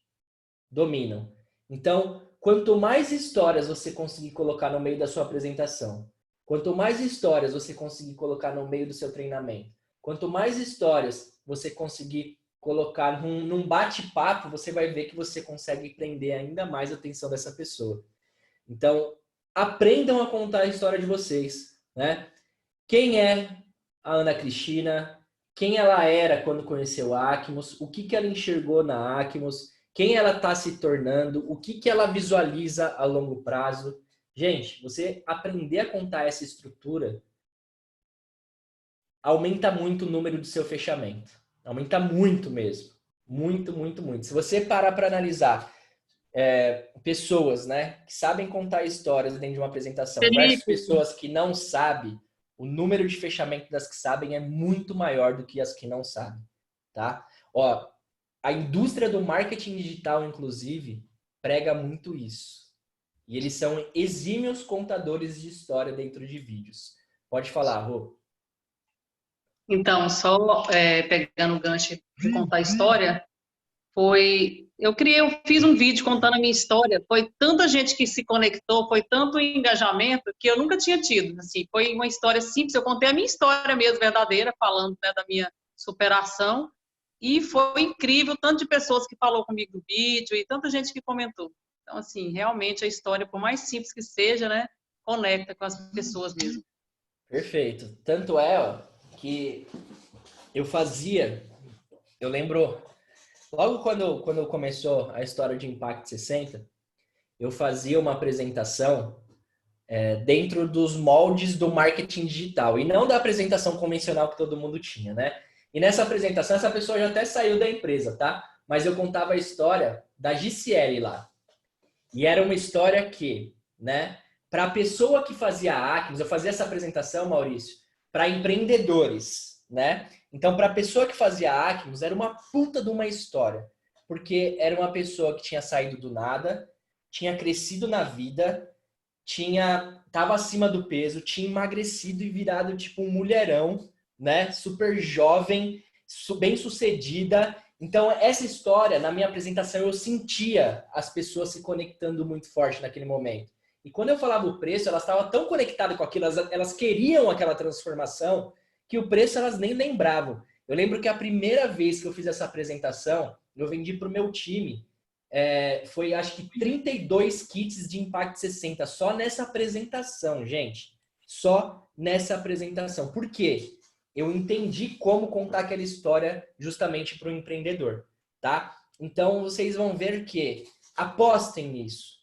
Dominam. Então, quanto mais histórias você conseguir colocar no meio da sua apresentação, quanto mais histórias você conseguir colocar no meio do seu treinamento, quanto mais histórias você conseguir colocar num bate-papo, você vai ver que você consegue prender ainda mais a atenção dessa pessoa. Então, aprendam a contar a história de vocês, né? Quem é a Ana Cristina? Quem ela era quando conheceu a Acmos? O que ela enxergou na Acmos? Quem ela está se tornando? O que ela visualiza a longo prazo? Gente, você aprender a contar essa estrutura aumenta muito o número do seu fechamento. Aumenta muito mesmo. Muito, muito, muito. Se você parar para analisar pessoas, né, que sabem contar histórias dentro de uma apresentação versus pessoas que não sabem, o número de fechamento das que sabem é muito maior do que as que não sabem, tá? Ó, a indústria do marketing digital, inclusive, prega muito isso. E eles são exímios contadores de história dentro de vídeos. Pode falar, Rô. Então, só pegando o gancho de contar a história, eu fiz um vídeo contando a minha história, foi tanta gente que se conectou, foi tanto engajamento que eu nunca tinha tido, assim, foi uma história simples, eu contei a minha história mesmo, verdadeira, falando, né, da minha superação, e foi incrível, tanto de pessoas que falou comigo no vídeo, e tanta gente que comentou. Então, assim, realmente a história, por mais simples que seja, né, conecta com as pessoas mesmo. Perfeito. Tanto é, ó, que eu lembro, logo quando começou a história de Impact 60, eu fazia uma apresentação dentro dos moldes do marketing digital, e não da apresentação convencional que todo mundo tinha, né? E nessa apresentação, essa pessoa já até saiu da empresa, tá? Mas eu contava a história da Gisele lá. E era uma história que, né, para a pessoa que fazia a Acmos, eu fazia essa apresentação, Maurício, para empreendedores, né? Então, para a pessoa que fazia a Acmos, era uma puta de uma história, porque era uma pessoa que tinha saído do nada, tinha crescido na vida, tava acima do peso, tinha emagrecido e virado tipo um mulherão, né? Super jovem, bem sucedida. Então, essa história, na minha apresentação, eu sentia as pessoas se conectando muito forte naquele momento. E quando eu falava o preço, elas estavam tão conectadas com aquilo, elas queriam aquela transformação, que o preço elas nem lembravam. Eu lembro que a primeira vez que eu fiz essa apresentação, eu vendi para o meu time, foi acho que 32 kits de Impact 60, só nessa apresentação, gente. Só nessa apresentação. Por quê? Eu entendi como contar aquela história justamente para o empreendedor, tá? Então, vocês vão ver que apostem nisso.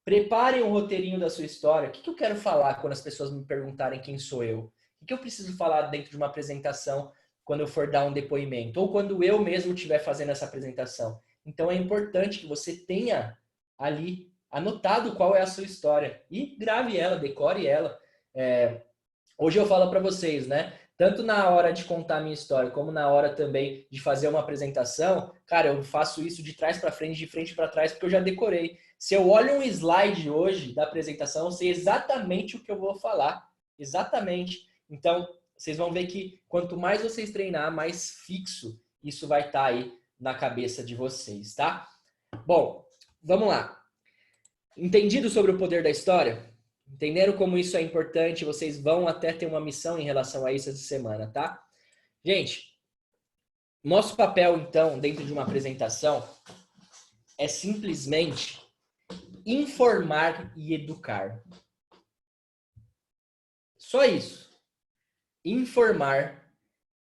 Preparem um roteirinho da sua história. O que eu quero falar quando as pessoas me perguntarem quem sou eu? O que eu preciso falar dentro de uma apresentação quando eu for dar um depoimento? Ou quando eu mesmo estiver fazendo essa apresentação? Então, é importante que você tenha ali anotado qual é a sua história. E grave ela, decore ela. Hoje eu falo para vocês, né? Tanto na hora de contar a minha história, como na hora também de fazer uma apresentação, cara, eu faço isso de trás para frente, de frente para trás, porque eu já decorei. Se eu olho um slide hoje da apresentação, eu sei exatamente o que eu vou falar. Exatamente. Então, vocês vão ver que quanto mais vocês treinar, mais fixo isso vai estar aí na cabeça de vocês, tá? Bom, vamos lá. Entendido sobre o poder da história? Entenderam como isso é importante? Vocês vão até ter uma missão em relação a isso essa semana, tá? Gente, nosso papel, então, dentro de uma apresentação é simplesmente informar e educar. Só isso. Informar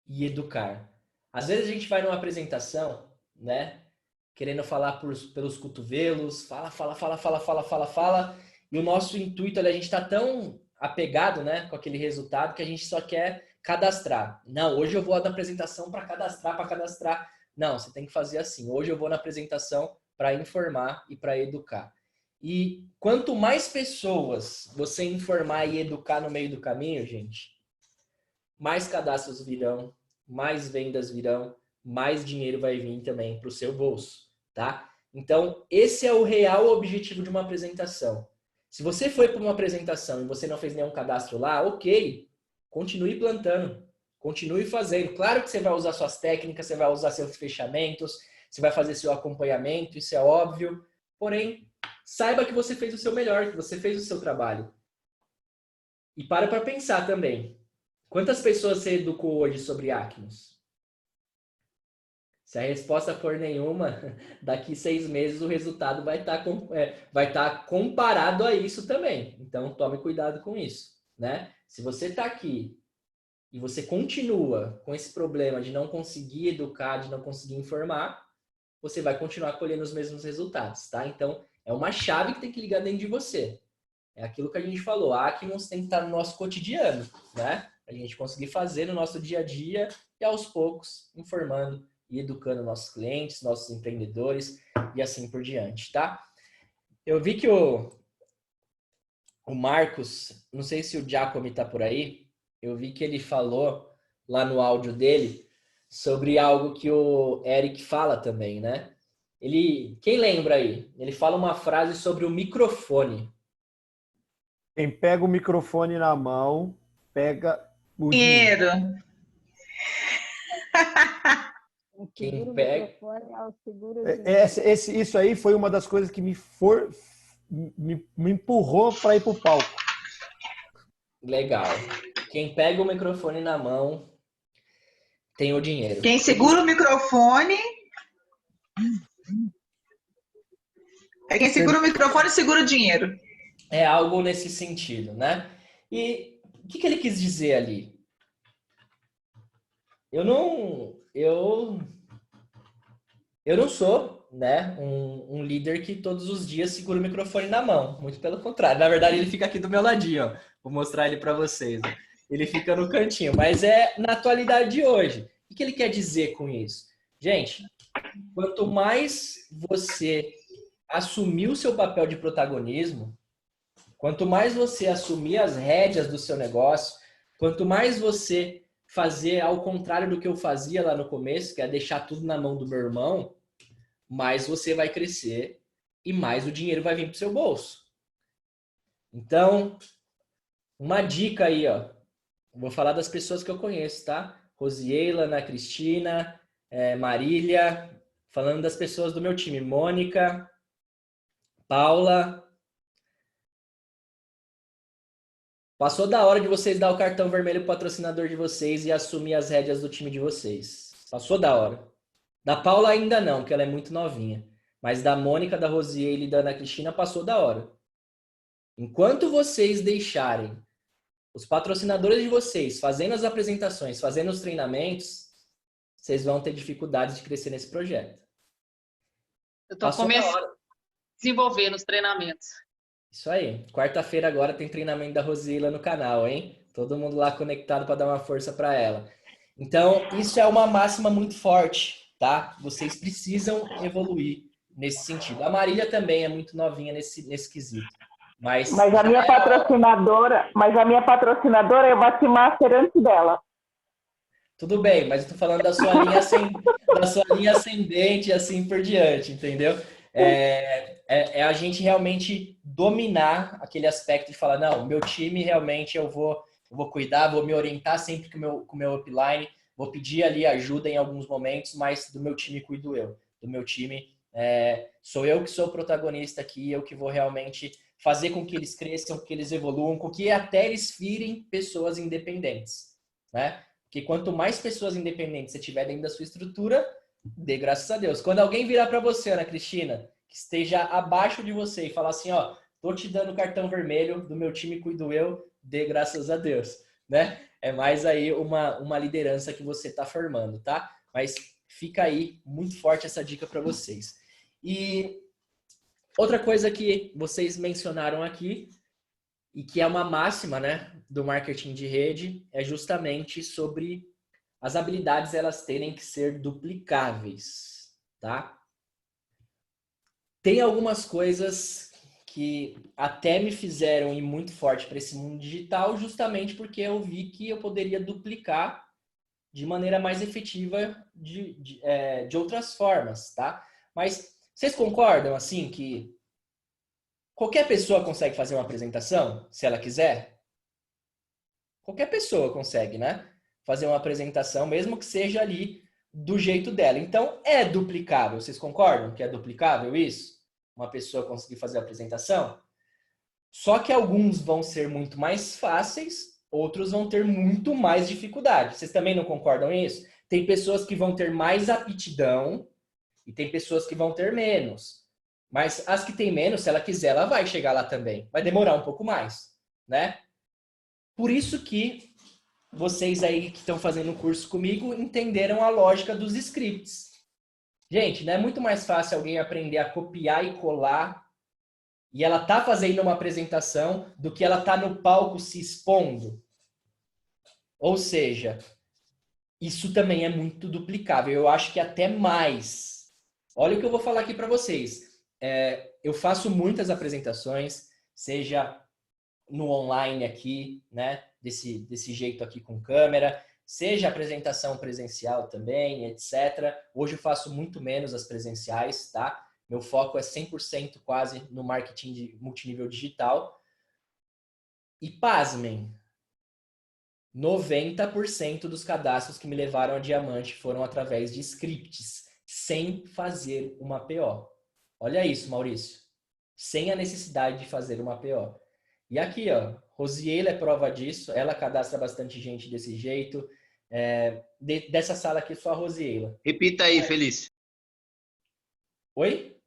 e educar. Às vezes a gente vai numa apresentação, né? Querendo falar pelos cotovelos, fala. E o nosso intuito, a gente está tão apegado, né, com aquele resultado que a gente só quer cadastrar. Não, hoje eu vou na apresentação para cadastrar. Não, você tem que fazer assim. Hoje eu vou na apresentação para informar e para educar. E quanto mais pessoas você informar e educar no meio do caminho, gente, mais cadastros virão, mais vendas virão, mais dinheiro vai vir também para o seu bolso, tá? Então, esse é o real objetivo de uma apresentação. Se você foi para uma apresentação e você não fez nenhum cadastro lá, ok, continue plantando, continue fazendo. Claro que você vai usar suas técnicas, você vai usar seus fechamentos, você vai fazer seu acompanhamento, isso é óbvio. Porém, saiba que você fez o seu melhor, que você fez o seu trabalho. E para pensar também. Quantas pessoas você educou hoje sobre Acnos? Se a resposta for nenhuma, daqui 6 meses o resultado vai estar comparado a isso também. Então, tome cuidado com isso, né? Se você está aqui e você continua com esse problema de não conseguir educar, de não conseguir informar, você vai continuar colhendo os mesmos resultados, tá? Então, é uma chave que tem que ligar dentro de você. É aquilo que a gente falou, a Acnos tem que estar no nosso cotidiano, né? A gente conseguir fazer no nosso dia a dia e aos poucos informando e educando nossos clientes, nossos empreendedores e assim por diante, tá? Eu vi que o Marcos, não sei se o Giacomo tá por aí, eu vi que ele falou lá no áudio dele sobre algo que o Eric fala também, né? Quem lembra aí? Ele fala uma frase sobre o microfone. Quem pega o microfone na mão, pega o Dinheiro. Quem pega... Isso aí foi uma das coisas que me empurrou para ir para o palco. Legal. Quem pega o microfone na mão tem o dinheiro. Quem segura o microfone... Quem segura o microfone segura o dinheiro. É algo nesse sentido, né? E o que ele quis dizer ali? Eu não sou, né, um líder que todos os dias segura o microfone na mão. Muito pelo contrário. Na verdade, ele fica aqui do meu ladinho, ó. Vou mostrar ele para vocês. Ó. Ele fica no cantinho, mas é na atualidade de hoje. O que ele quer dizer com isso? Gente, quanto mais você assumir o seu papel de protagonismo, quanto mais você assumir as rédeas do seu negócio, quanto mais você fazer ao contrário do que eu fazia lá no começo, que é deixar tudo na mão do meu irmão, mais você vai crescer e mais o dinheiro vai vir para o seu bolso. Então, uma dica aí, ó. Vou falar das pessoas que eu conheço, tá? Rosiela, Ana Cristina, Marília, falando das pessoas do meu time, Mônica, Paula. Passou da hora de vocês dar o cartão vermelho pro patrocinador de vocês e assumir as rédeas do time de vocês. Passou da hora. Da Paula ainda não, porque ela é muito novinha. Mas da Mônica, da Rosiele e da Ana Cristina passou da hora. Enquanto vocês deixarem os patrocinadores de vocês fazendo as apresentações, fazendo os treinamentos, vocês vão ter dificuldades de crescer nesse projeto. Eu estou começando a desenvolver nos treinamentos. Isso aí. Quarta-feira agora tem treinamento da Rosila no canal, hein? Todo mundo lá conectado para dar uma força para ela. Então, isso é uma máxima muito forte, tá? Vocês precisam evoluir nesse sentido. A Marília também é muito novinha nesse quesito. Mas a minha patrocinadora, eu bati master antes dela. Tudo bem, mas eu tô falando da sua linha ascendente e assim por diante, entendeu? É a gente realmente dominar aquele aspecto de falar, não, meu time realmente eu vou cuidar, vou me orientar sempre com o meu upline, vou pedir ali ajuda em alguns momentos, mas do meu time cuido eu. Do meu time, sou eu que sou o protagonista aqui, eu que vou realmente fazer com que eles cresçam, com que eles evoluam, com que até eles virem pessoas independentes, né? Porque quanto mais pessoas independentes você tiver dentro da sua estrutura, dê graças a Deus. Quando alguém virar para você, Ana Cristina, que esteja abaixo de você e falar assim, ó, tô te dando cartão vermelho, do meu time cuido eu, dê graças a Deus, né? É mais aí uma liderança que você está formando, tá? Mas fica aí muito forte essa dica para vocês. E outra coisa que vocês mencionaram aqui, e que é uma máxima, né, do marketing de rede, é justamente sobre as habilidades elas terem que ser duplicáveis, tá? Tem algumas coisas que até me fizeram ir muito forte para esse mundo digital, justamente porque eu vi que eu poderia duplicar de maneira mais efetiva de outras formas, tá? Mas vocês concordam, assim, que qualquer pessoa consegue fazer uma apresentação, se ela quiser? Qualquer pessoa consegue, né? Fazer uma apresentação, mesmo que seja ali do jeito dela. Então, é duplicável. Vocês concordam que é duplicável isso? Uma pessoa conseguir fazer a apresentação? Só que alguns vão ser muito mais fáceis, outros vão ter muito mais dificuldade. Vocês também não concordam nisso? Tem pessoas que vão ter mais aptidão e tem pessoas que vão ter menos. Mas as que têm menos, se ela quiser, ela vai chegar lá também. Vai demorar um pouco mais, né? Por isso que vocês aí que estão fazendo o curso comigo entenderam a lógica dos scripts. Gente, não é muito mais fácil alguém aprender a copiar e colar e ela tá fazendo uma apresentação do que ela tá no palco se expondo? Ou seja, isso também é muito duplicável. Eu acho que até mais. Olha o que eu vou falar aqui para vocês. Eu faço muitas apresentações, seja no online aqui, né? Desse jeito aqui com câmera, seja apresentação presencial também, etc. Hoje eu faço muito menos as presenciais, tá? Meu foco é 100% quase no marketing de multinível digital. E pasmem, 90% dos cadastros que me levaram a diamante foram através de scripts, sem fazer uma PO. Olha isso, Maurício. Sem a necessidade de fazer uma PO. E aqui, ó, Rosiela é prova disso. Ela cadastra bastante gente desse jeito. Dessa sala aqui, só a Rosiela. Repita aí, Felício. Oi?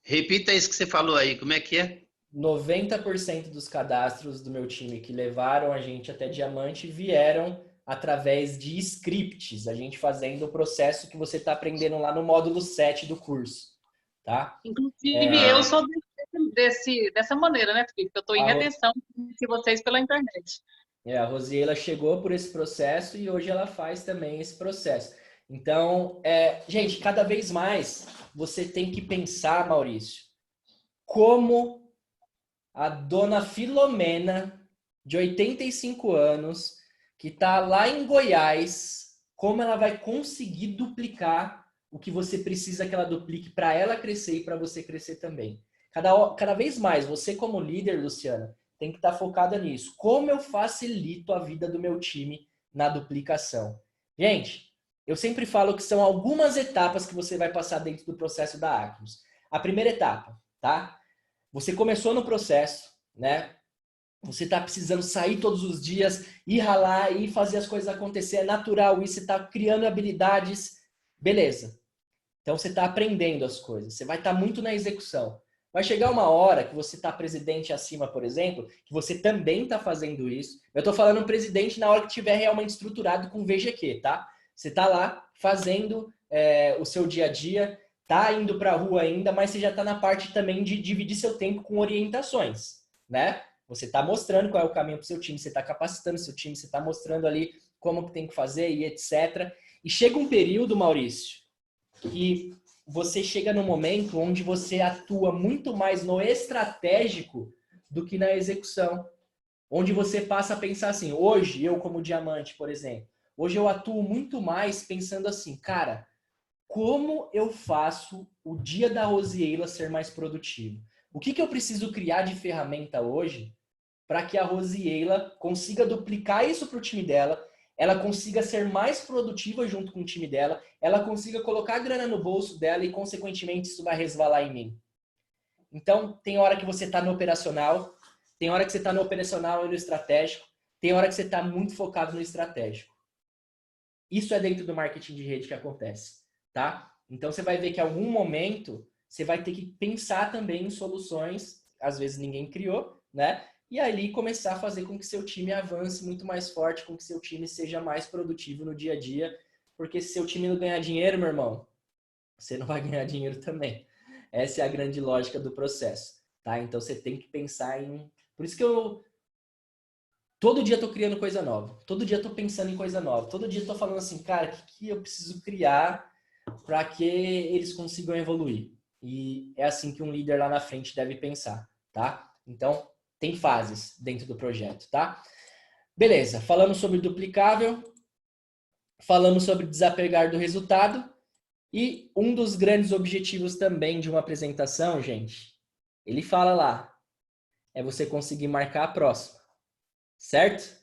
Repita isso que você falou aí. Como é que é? 90% dos cadastros do meu time que levaram a gente até diamante vieram através de scripts. A gente fazendo o processo que você está aprendendo lá no módulo 7 do curso. Tá? Inclusive, eu sou dessa maneira, né, Felipe? Eu estou em redenção de vocês pela internet. A Rosiela chegou por esse processo e hoje ela faz também esse processo. Então, gente, cada vez mais você tem que pensar, Maurício, como a dona Filomena, de 85 anos, que está lá em Goiás, como ela vai conseguir duplicar o que você precisa que ela duplique para ela crescer e para você crescer também. Cada vez mais, você como líder, Luciana, tem que estar focada nisso. Como eu facilito a vida do meu time na duplicação? Gente, eu sempre falo que são algumas etapas que você vai passar dentro do processo da Acnos. A primeira etapa, tá? Você começou no processo, né? Você está precisando sair todos os dias, ir ralar, ir fazer as coisas acontecer. É natural isso, você está criando habilidades. Beleza. Então você está aprendendo as coisas. Você vai estar muito na execução. Vai chegar uma hora que você está presidente acima, por exemplo, que você também está fazendo isso. Eu estou falando presidente na hora que estiver realmente estruturado com VGQ, tá? Você está lá fazendo o seu dia a dia, tá indo para a rua ainda, mas você já está na parte também de dividir seu tempo com orientações, né? Você está mostrando qual é o caminho para o seu time, você está capacitando seu time, você está mostrando ali como que tem que fazer e etc. E chega um período, Maurício, que você chega num momento onde você atua muito mais no estratégico do que na execução. Onde você passa a pensar assim, hoje, eu como diamante, por exemplo, hoje eu atuo muito mais pensando assim, cara, como eu faço o dia da Rosiela ser mais produtivo? O que eu preciso criar de ferramenta hoje para que a Rosiela consiga duplicar isso para o time dela, ela consiga ser mais produtiva junto com o time dela, ela consiga colocar a grana no bolso dela e, consequentemente, isso vai resvalar em mim. Então, tem hora que você está no operacional, tem hora que você está no operacional e no estratégico, tem hora que você está muito focado no estratégico. Isso é dentro do marketing de rede que acontece, tá? Então, você vai ver que em algum momento você vai ter que pensar também em soluções, às vezes ninguém criou, né? E ali começar a fazer com que seu time avance muito mais forte, com que seu time seja mais produtivo no dia a dia, porque se seu time não ganhar dinheiro, meu irmão, você não vai ganhar dinheiro também. Essa é a grande lógica do processo, tá? Então você tem que pensar em... Por isso que eu todo dia tô criando coisa nova, todo dia tô pensando em coisa nova, todo dia tô falando assim, cara, o que eu preciso criar para que eles consigam evoluir? E é assim que um líder lá na frente deve pensar, tá? Então, tem fases dentro do projeto, tá? Beleza, falamos sobre duplicável, falamos sobre desapegar do resultado, e um dos grandes objetivos também de uma apresentação, gente, ele fala lá, é você conseguir marcar a próxima, certo?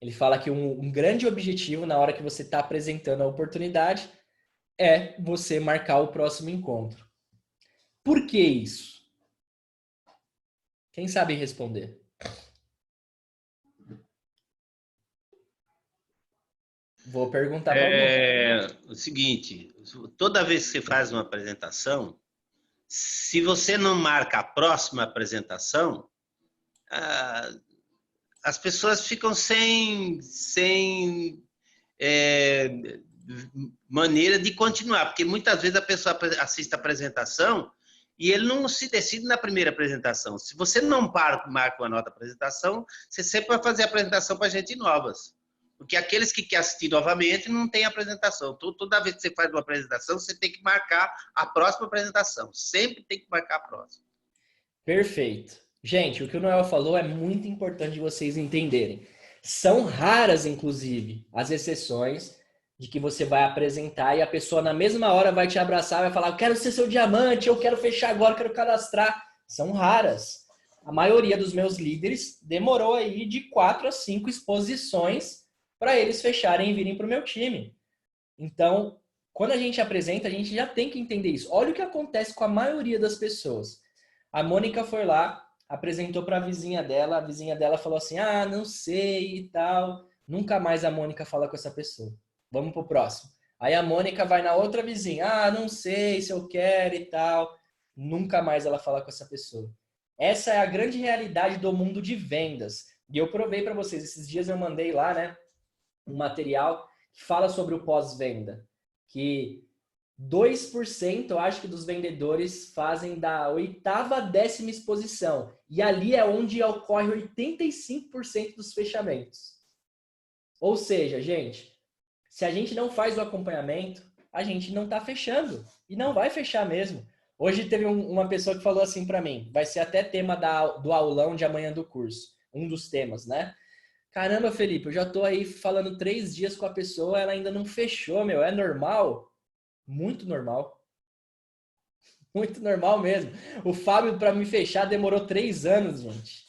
Ele fala que um grande objetivo na hora que você está apresentando a oportunidade é você marcar o próximo encontro. Por que isso? Quem sabe responder? Vou perguntar para o seguinte, toda vez que você faz uma apresentação, se você não marca a próxima apresentação, as pessoas ficam sem maneira de continuar, porque muitas vezes a pessoa assiste a apresentação e ele não se decide na primeira apresentação. Se você não marca uma nota apresentação, você sempre vai fazer apresentação para gente novas. Porque aqueles que querem assistir novamente não tem apresentação. Toda vez que você faz uma apresentação, você tem que marcar a próxima apresentação. Sempre tem que marcar a próxima. Perfeito. Gente, o que o Noel falou é muito importante de vocês entenderem. São raras, inclusive, as exceções de que você vai apresentar e a pessoa na mesma hora vai te abraçar e vai falar, eu quero ser seu diamante, eu quero fechar agora, eu quero cadastrar. São raras. A maioria dos meus líderes demorou aí de 4 a 5 exposições para eles fecharem e virem para o meu time. Então, quando a gente apresenta, a gente já tem que entender isso. Olha o que acontece com a maioria das pessoas. A Mônica foi lá, apresentou para a vizinha dela falou assim, ah, não sei e tal. Nunca mais a Mônica fala com essa pessoa. Vamos pro próximo. Aí a Mônica vai na outra vizinha, ah, não sei se eu quero e tal. Nunca mais ela fala com essa pessoa. Essa é a grande realidade do mundo de vendas. E eu provei para vocês, esses dias eu mandei lá, né, um material que fala sobre o pós-venda, que 2%, eu acho que dos vendedores fazem da 8ª à 10ª exposição. E ali é onde ocorre 85% dos fechamentos. Ou seja, gente, se a gente não faz o acompanhamento, a gente não está fechando. E não vai fechar mesmo. Hoje teve uma pessoa que falou assim para mim, vai ser até tema do aulão de amanhã do curso. Um dos temas, né? Caramba, Felipe, eu já tô aí falando 3 dias com a pessoa, ela ainda não fechou, meu. É normal? Muito normal. Muito normal mesmo. O Fábio, para me fechar, demorou 3 anos, gente.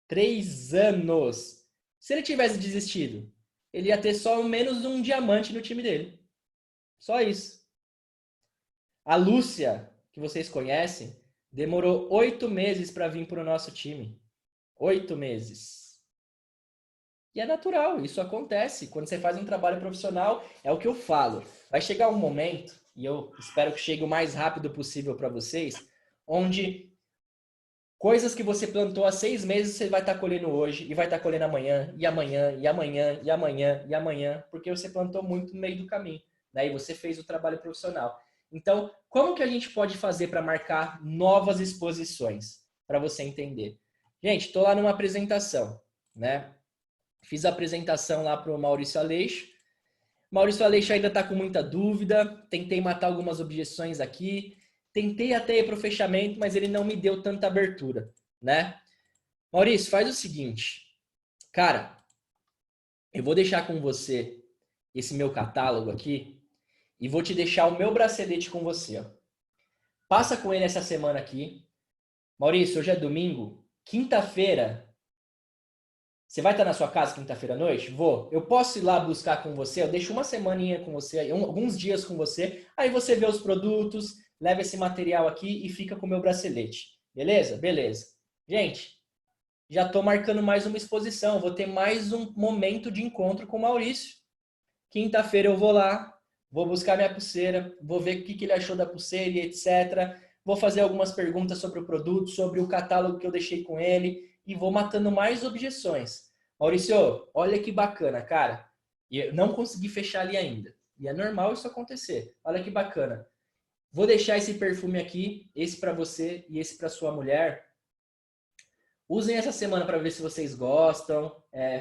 3 anos. Se ele tivesse desistido, ele ia ter só menos um diamante no time dele. Só isso. A Lúcia, que vocês conhecem, demorou 8 meses para vir para o nosso time. 8 meses. E é natural, isso acontece. Quando você faz um trabalho profissional, é o que eu falo. Vai chegar um momento, e eu espero que chegue o mais rápido possível para vocês, onde coisas que você plantou há 6 meses, você vai estar colhendo hoje, e vai estar colhendo amanhã, e amanhã, e amanhã, e amanhã, e amanhã, porque você plantou muito no meio do caminho. Daí você fez o trabalho profissional. Então, como que a gente pode fazer para marcar novas exposições? Para você entender. Gente, estou lá numa apresentação, né? Fiz a apresentação lá para o Maurício Aleixo. Maurício Aleixo ainda está com muita dúvida. Tentei matar algumas objeções aqui. Tentei até ir para o fechamento, mas ele não me deu tanta abertura, né? Maurício, faz o seguinte. Cara, eu vou deixar com você esse meu catálogo aqui e vou te deixar o meu bracelete com você. Ó. Passa com ele essa semana aqui. Maurício, hoje é domingo. Quinta-feira... Você vai estar na sua casa quinta-feira à noite? Vou. Eu posso ir lá buscar com você? Eu deixo uma semaninha com você, alguns dias com você. Aí você vê os produtos, leva esse material aqui e fica com o meu bracelete. Beleza? Beleza. Gente, já estou marcando mais uma exposição. Vou ter mais um momento de encontro com o Maurício. Quinta-feira eu vou lá. vou buscar minha pulseira, vou ver o que ele achou da pulseira e etc. Vou fazer algumas perguntas sobre o produto, sobre o catálogo que eu deixei com ele e vou matando mais objeções. Maurício, olha que bacana, cara. E eu não consegui fechar ali ainda. E é normal isso acontecer. Olha que bacana. Vou deixar esse perfume aqui, esse para você e esse para sua mulher. Usem essa semana para ver se vocês gostam.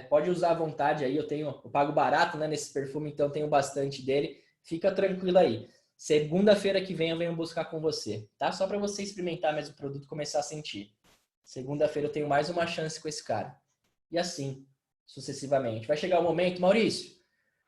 Pode usar à vontade aí. Eu pago barato, né, nesse perfume, então tenho bastante dele. Fica tranquilo aí. Segunda-feira que vem eu venho buscar com você, tá? Só para você experimentar mesmo o produto e começar a sentir. Segunda-feira eu tenho mais uma chance com esse cara. E assim, sucessivamente. Vai chegar o momento, Maurício,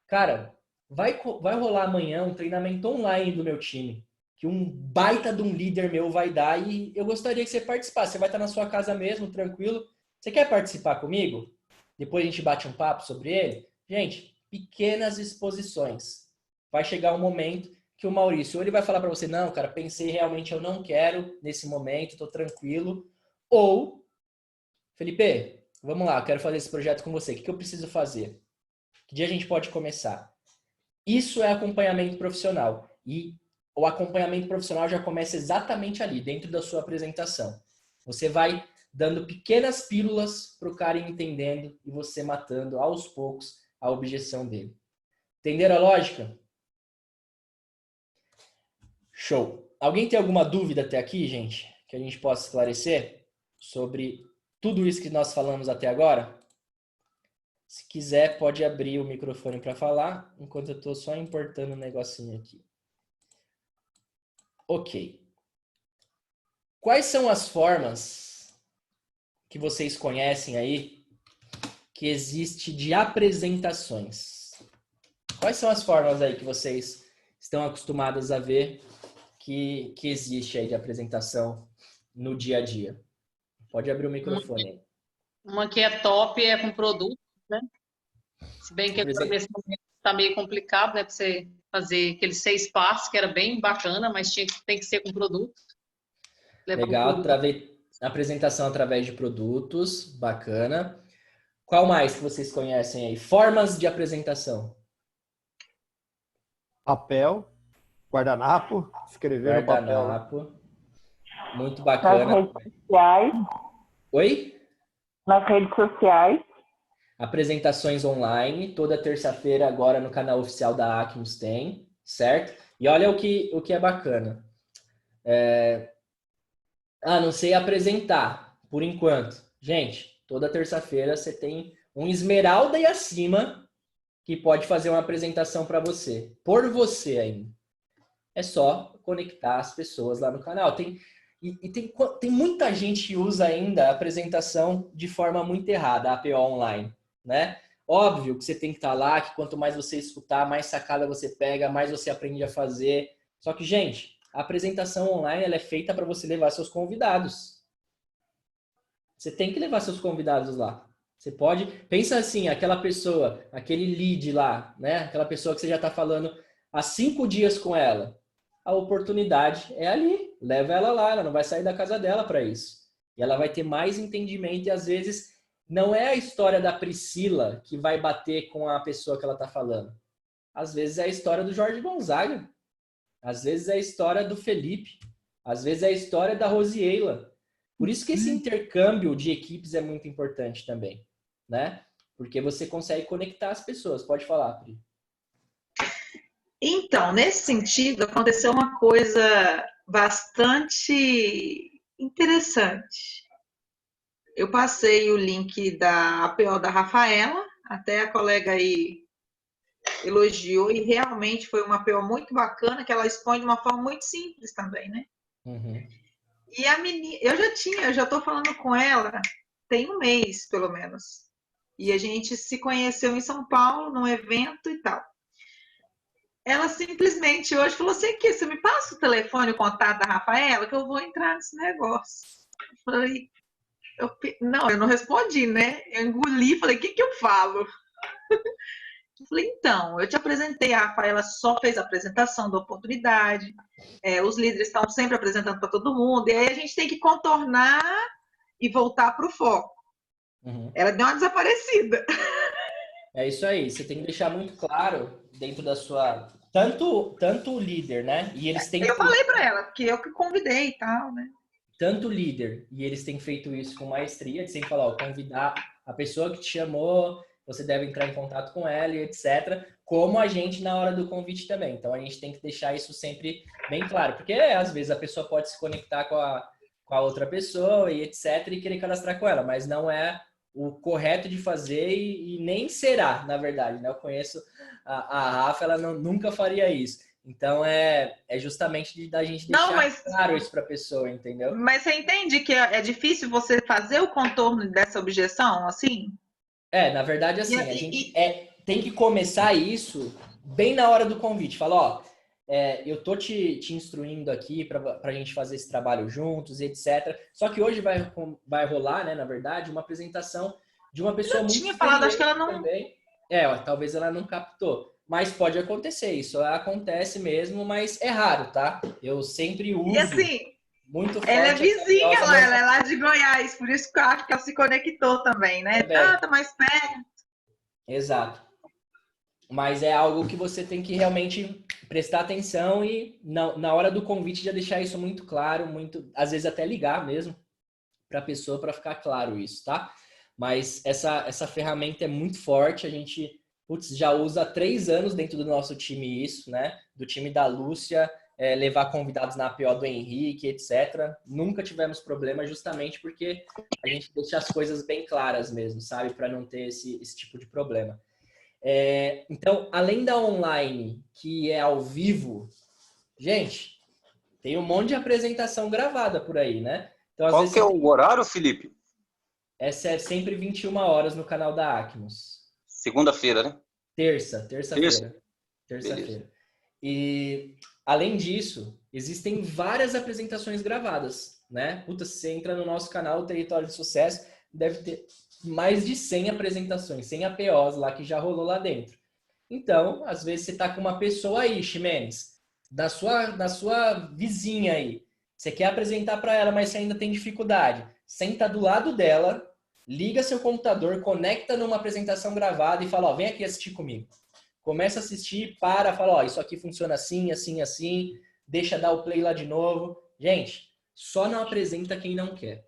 cara, vai rolar amanhã um treinamento online do meu time, que um baita de um líder meu vai dar e eu gostaria que você participasse. Você vai estar na sua casa mesmo, tranquilo. Você quer participar comigo? Depois a gente bate um papo sobre ele? Gente, pequenas exposições. Vai chegar um momento que o Maurício, ou ele vai falar para você, não, cara, pensei realmente, eu não quero nesse momento, tô tranquilo. Ou, Felipe, vamos lá, eu quero fazer esse projeto com você. O que eu preciso fazer? Que dia a gente pode começar? Isso é acompanhamento profissional. E o acompanhamento profissional já começa exatamente ali, dentro da sua apresentação. Você vai dando pequenas pílulas para o cara ir entendendo e você matando aos poucos a objeção dele. Entenderam a lógica? Show. Alguém tem alguma dúvida até aqui, gente? Que a gente possa esclarecer sobre tudo isso que nós falamos até agora? Se quiser, pode abrir o microfone para falar, enquanto eu estou só importando um negocinho aqui. Ok. Quais são as formas que vocês conhecem aí que existe de apresentações? Quais são as formas aí que vocês estão acostumados a ver que existe aí de apresentação no dia a dia? Pode abrir o microfone aí. Uma que é top é com produto, né? Se bem que nesse momento está meio complicado, né? Para você fazer aqueles 6 passos, que era bem bacana, mas tem que ser com produto. Legal, apresentação através de produtos, bacana. Qual mais que vocês conhecem aí? Formas de apresentação. Papel, guardanapo, escrever no papel. Guardanapo. Muito bacana. Nas redes sociais. Oi? Nas redes sociais. Apresentações online, toda terça-feira agora no canal oficial da Acmus tem, certo? E olha o que é bacana. Não sei apresentar, por enquanto. Gente, toda terça-feira você tem um esmeralda e acima que pode fazer uma apresentação para você, por você ainda. É só conectar as pessoas lá no canal. Tem muita gente que usa ainda a apresentação de forma muito errada, a APO online, né? Óbvio que você tem que estar lá, que quanto mais você escutar, mais sacada você pega, mais você aprende a fazer. Só que, gente, a apresentação online ela é feita para você levar seus convidados. Você tem que levar seus convidados lá. Você pode... Pensa assim, aquela pessoa, aquele lead lá, né? Aquela pessoa que você já está falando há 5 dias com ela. A oportunidade é ali. Leva ela lá, ela não vai sair da casa dela para isso. E ela vai ter mais entendimento e às vezes não é a história da Priscila que vai bater com a pessoa que ela está falando. Às vezes é a história do Jorge Gonzaga. Às vezes é a história do Felipe. Às vezes é a história da Rosieila. Por isso que esse intercâmbio de equipes é muito importante também, né? Porque você consegue conectar as pessoas. Pode falar, Pri. Então, nesse sentido, aconteceu uma coisa bastante interessante. Eu passei o link da APO da Rafaela, até a colega aí elogiou, e realmente foi uma APO muito bacana, que ela expõe de uma forma muito simples também, né? Uhum. E a menina, eu já estou falando com ela tem 1 mês, pelo menos. E a gente se conheceu em São Paulo, num evento e tal. Ela simplesmente hoje falou assim, aqui, você me passa o telefone, o contato da Rafaela, que eu vou entrar nesse negócio. Eu falei, eu não respondi, né? Eu engoli, falei, o que eu falo? Eu falei, então, eu te apresentei, a Rafaela só fez a apresentação da oportunidade, os líderes estão sempre apresentando para todo mundo, e aí a gente tem que contornar e voltar para o foco. Uhum. Ela deu uma desaparecida. É isso aí, você tem que deixar muito claro dentro da sua tanto o líder, né? E eles têm Eu falei para ela, porque eu que convidei e tal, né? Tanto o líder, e eles têm feito isso com maestria, de sempre falar, ó, convidar a pessoa que te chamou, você deve entrar em contato com ela e etc. Como a gente na hora do convite também. Então a gente tem que deixar isso sempre bem claro, porque às vezes a pessoa pode se conectar com a outra pessoa e etc. e querer cadastrar com ela, mas não é o correto de fazer e nem será, na verdade, né? Eu conheço a Rafa, ela nunca faria isso. Então é justamente da gente deixar claro isso para a pessoa, entendeu? Mas você entende que é difícil você fazer o contorno dessa objeção, assim? Na verdade, assim, a gente tem que começar isso bem na hora do convite. Fala, ó, eu tô te instruindo aqui para a gente fazer esse trabalho juntos, etc. Só que hoje vai rolar, né, na verdade, uma apresentação de uma pessoa muito tinha falado, acho que ela não... também. Talvez ela não captou. Mas pode acontecer, isso acontece mesmo, mas é raro, tá? Eu sempre uso e assim, muito forte. Ela é vizinha, ela é lá de Goiás, por isso que eu acho que ela se conectou também, né? Tá mais perto. Exato. Mas é algo que você tem que realmente prestar atenção e na hora do convite já deixar isso muito claro, às vezes até ligar mesmo para a pessoa para ficar claro isso, tá? Mas essa ferramenta é muito forte, a gente já usa há 3 anos dentro do nosso time isso, né? Do time da Lúcia, levar convidados na APO do Henrique, etc. Nunca tivemos problema justamente porque a gente deixa as coisas bem claras mesmo, sabe? Para não ter esse tipo de problema. Então, além da online, que é ao vivo, gente, tem um monte de apresentação gravada por aí, né? Então, às Qual vezes, que é o horário, Felipe? Essa é sempre 21 horas no canal da Acmos. Segunda-feira, né? Terça-feira. E, além disso, existem várias apresentações gravadas, né? Puta, se você entra no nosso canal, o Território de Sucesso, deve ter mais de 100 apresentações, 100 APOs lá que já rolou lá dentro. Então, às vezes você tá com uma pessoa aí, Ximenes, da sua vizinha aí. Você quer apresentar para ela, mas você ainda tem dificuldade. Senta do lado dela, liga seu computador, conecta numa apresentação gravada e fala, ó, vem aqui assistir comigo. Começa a assistir, fala, ó, isso aqui funciona assim, assim, assim, deixa dar o play lá de novo. Gente, só não apresenta quem não quer.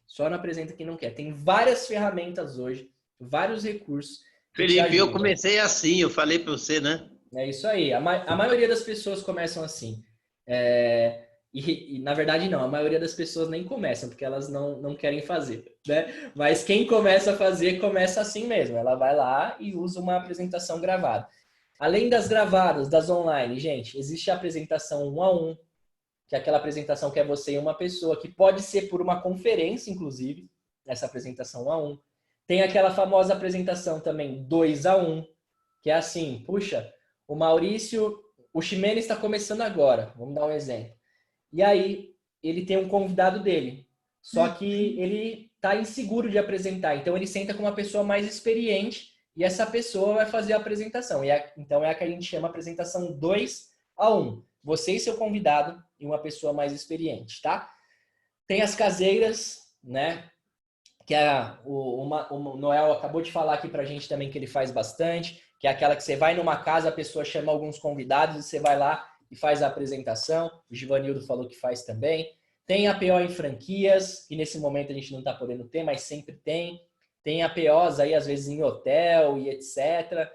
Só não apresenta quem não quer. Tem várias ferramentas hoje, vários recursos. Felipe, eu comecei assim, eu falei para você, né? É isso aí. A maioria das pessoas começam assim. E, na verdade, não. A maioria das pessoas nem começam, porque elas não querem fazer, né? Mas quem começa a fazer, começa assim mesmo. Ela vai lá e usa uma apresentação gravada. Além das gravadas, das online, gente, existe a apresentação 1 a 1, que é aquela apresentação que é você e uma pessoa, que pode ser por uma conferência, inclusive, essa apresentação 1 a 1. Tem aquela famosa apresentação também 2 a 1, que é assim, puxa, o Maurício, o Ximenes está começando agora, vamos dar um exemplo. E aí, ele tem um convidado dele, só que ele está inseguro de apresentar, então ele senta com uma pessoa mais experiente e essa pessoa vai fazer a apresentação. Então é a que a gente chama apresentação 2 a 1. Você e seu convidado e uma pessoa mais experiente, tá? Tem as caseiras, né? Que o Noel acabou de falar aqui pra gente também que ele faz bastante, que é aquela que você vai numa casa, a pessoa chama alguns convidados e você vai lá e faz a apresentação. O Givanildo falou que faz também. Tem APO em franquias, que nesse momento a gente não está podendo ter, mas sempre tem. Tem APOs aí, às vezes, em hotel e etc.,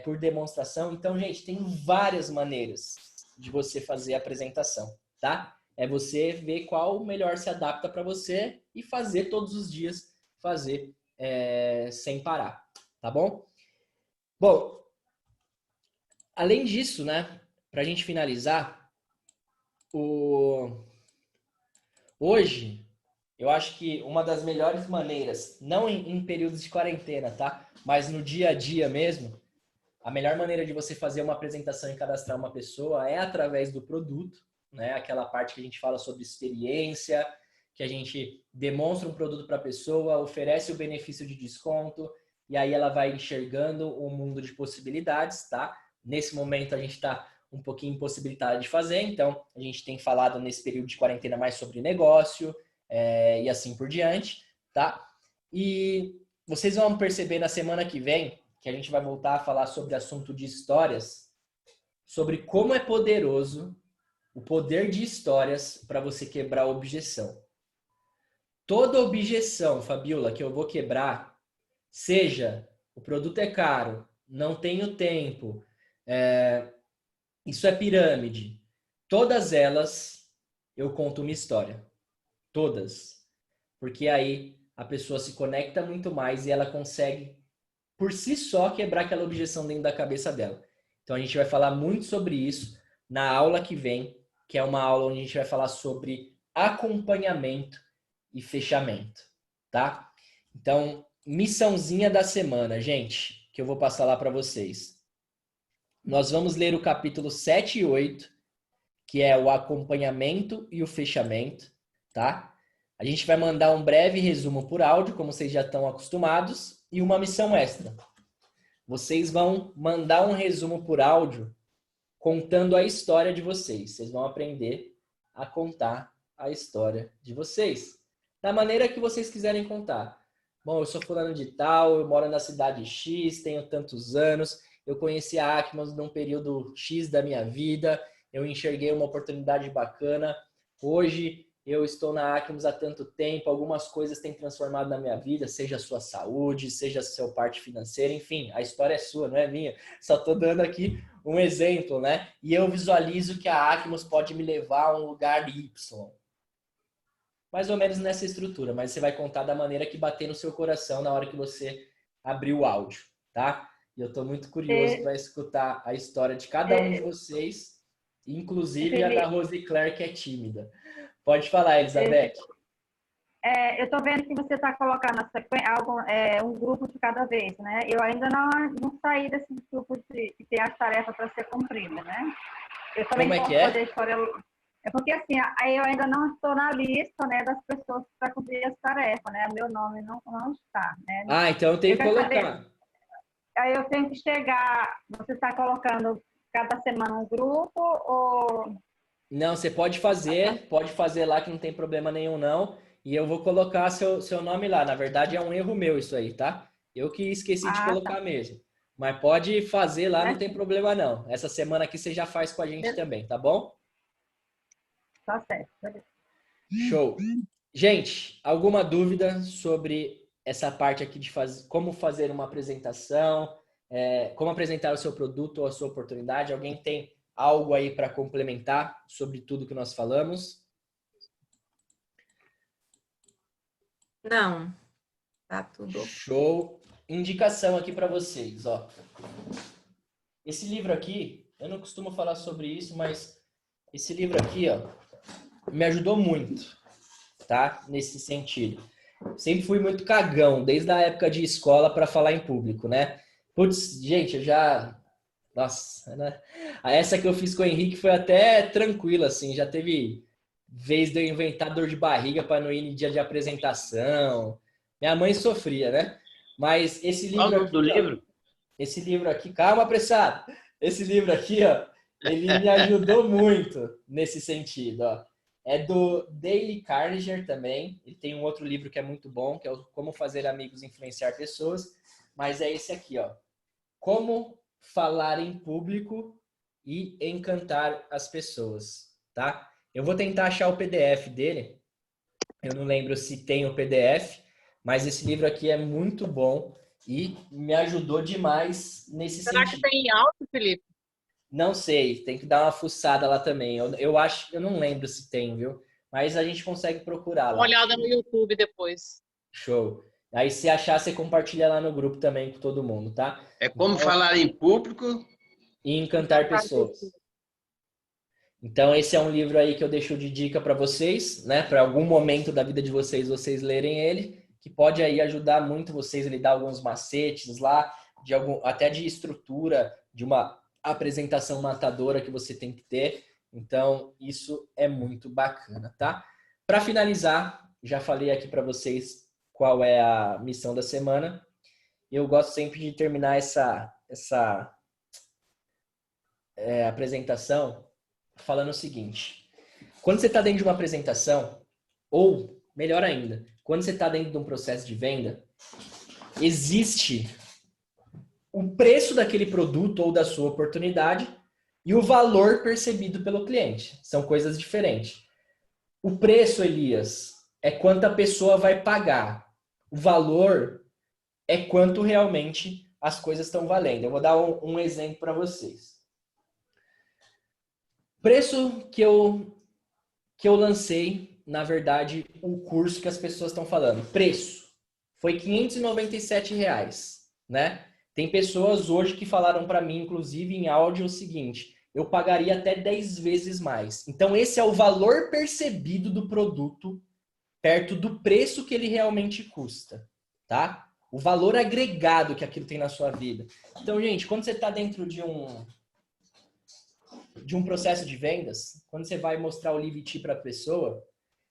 por demonstração. Então, gente, tem várias maneiras de você fazer a apresentação, tá? É você ver qual melhor se adapta para você e fazer todos os dias, fazer sem parar, tá bom? Bom, além disso, né, para a gente finalizar, hoje, eu acho que uma das melhores maneiras, não em períodos de quarentena, tá? Mas no dia a dia mesmo, a melhor maneira de você fazer uma apresentação e cadastrar uma pessoa é através do produto, né? Aquela parte que a gente fala sobre experiência, que a gente demonstra um produto para a pessoa, oferece o benefício de desconto, e aí ela vai enxergando um mundo de possibilidades, tá? Nesse momento a gente está um pouquinho impossibilitado de fazer, então a gente tem falado nesse período de quarentena mais sobre negócio e assim por diante, tá? E vocês vão perceber na semana que vem que a gente vai voltar a falar sobre assunto de histórias, sobre como é poderoso o poder de histórias para você quebrar a objeção. Toda objeção, Fabiola, que eu vou quebrar, seja o produto é caro, não tenho tempo, isso é pirâmide, todas elas eu conto uma história. Todas. Porque aí a pessoa se conecta muito mais e ela consegue, por si só, quebrar aquela objeção dentro da cabeça dela. Então a gente vai falar muito sobre isso na aula que vem, que é uma aula onde a gente vai falar sobre acompanhamento e fechamento, tá? Então, missãozinha da semana, gente, que eu vou passar lá para vocês. Nós vamos ler o capítulo 7 e 8, que é o acompanhamento e o fechamento, tá? A gente vai mandar um breve resumo por áudio, como vocês já estão acostumados, e uma missão extra. Vocês vão mandar um resumo por áudio contando a história de vocês. Vocês vão aprender a contar a história de vocês, da maneira que vocês quiserem contar. Bom, eu sou fulano de tal, eu moro na cidade X, tenho tantos anos, eu conheci a Acmos num período X da minha vida, eu enxerguei uma oportunidade bacana, hoje eu estou na Acmos há tanto tempo, algumas coisas têm transformado na minha vida, seja a sua saúde, seja a sua parte financeira, enfim, a história é sua, não é minha. Só estou dando aqui um exemplo, né? E eu visualizo que a Acmos pode me levar a um lugar Y. Mais ou menos nessa estrutura, mas você vai contar da maneira que bater no seu coração na hora que você abrir o áudio, tá? E eu estou muito curioso para escutar a história de cada um de vocês, inclusive a da Rose Claire, que é tímida. Pode falar, Elizabeth. Eu estou vendo que você está colocando na sequência um grupo de cada vez, né? Eu ainda não saí desse grupo que tem as tarefas para ser cumprida, né? Eu também Como é que posso é? fazer história. É porque assim, aí eu ainda não estou na lista, né, das pessoas para cumprir as tarefas, né? O meu nome não está, né? Ah, então eu tenho que colocar. Aí eu tenho que chegar. Você está colocando cada semana um grupo ou... Não, você pode fazer lá que não tem problema nenhum não, e eu vou colocar seu nome lá. Na verdade é um erro meu isso aí, tá? Eu que esqueci de colocar mesmo. Mas pode fazer lá, não tem problema não. Essa semana aqui você já faz com a gente também, tá bom? Tá certo. Show. Gente, alguma dúvida sobre essa parte aqui de como fazer uma apresentação, como apresentar o seu produto ou a sua oportunidade? Alguém tem algo aí para complementar sobre tudo que nós falamos? Não. Tá tudo. Show. Indicação aqui para vocês, ó. Esse livro aqui, eu não costumo falar sobre isso, mas esse livro aqui, ó, me ajudou muito, tá? Nesse sentido. Sempre fui muito cagão, desde a época de escola para falar em público, né? Putz, gente, eu já... Nossa, né? Essa que eu fiz com o Henrique foi até tranquila, assim. Já teve vez de eu inventar dor de barriga para não ir no dia de apresentação. Minha mãe sofria, né? Mas esse livro... Qual o nome do livro? Esse livro aqui... Calma, apressado! Esse livro aqui, ó, ele me ajudou muito nesse sentido, ó. É do Dale Carnegie também. Ele tem um outro livro que é muito bom, que é o Como Fazer Amigos e Influenciar Pessoas. Mas é esse aqui, ó. Como falar em público e encantar as pessoas, tá? Eu vou tentar achar o PDF dele. Eu não lembro se tem o PDF, mas esse livro aqui é muito bom e me ajudou demais nesse sentido. Será que tem em áudio, Felipe? Não sei, tem que dar uma fuçada lá também. Eu acho, eu não lembro se tem, viu? Mas a gente consegue procurar lá. Uma olhada no YouTube depois. Show. Aí se achar, você compartilha lá no grupo também com todo mundo, tá? É como falar em público e encantar pessoas. Então esse é um livro aí que eu deixo de dica para vocês, né? Para algum momento da vida de vocês lerem ele, que pode aí ajudar muito vocês. Ele dá alguns macetes lá, até de estrutura, de uma apresentação matadora que você tem que ter. Então isso é muito bacana, tá? Para finalizar, já falei aqui para vocês qual é a missão da semana. Eu gosto sempre de terminar essa apresentação falando o seguinte. Quando você está dentro de uma apresentação, ou, melhor ainda, quando você está dentro de um processo de venda, existe o preço daquele produto ou da sua oportunidade, e o valor percebido pelo cliente. São coisas diferentes. O preço, Elias, é quanto a pessoa vai pagar. O valor é quanto realmente as coisas estão valendo. Eu vou dar um exemplo para vocês. Preço que eu lancei, na verdade, o curso que as pessoas estão falando. Preço foi R$ 597, né? Tem pessoas hoje que falaram para mim, inclusive em áudio, o seguinte: eu pagaria até 10 vezes mais. Então, esse é o valor percebido do produto perto do preço que ele realmente custa, tá? O valor agregado que aquilo tem na sua vida. Então, gente, quando você está dentro de um processo de vendas, quando você vai mostrar o Liviti para a pessoa,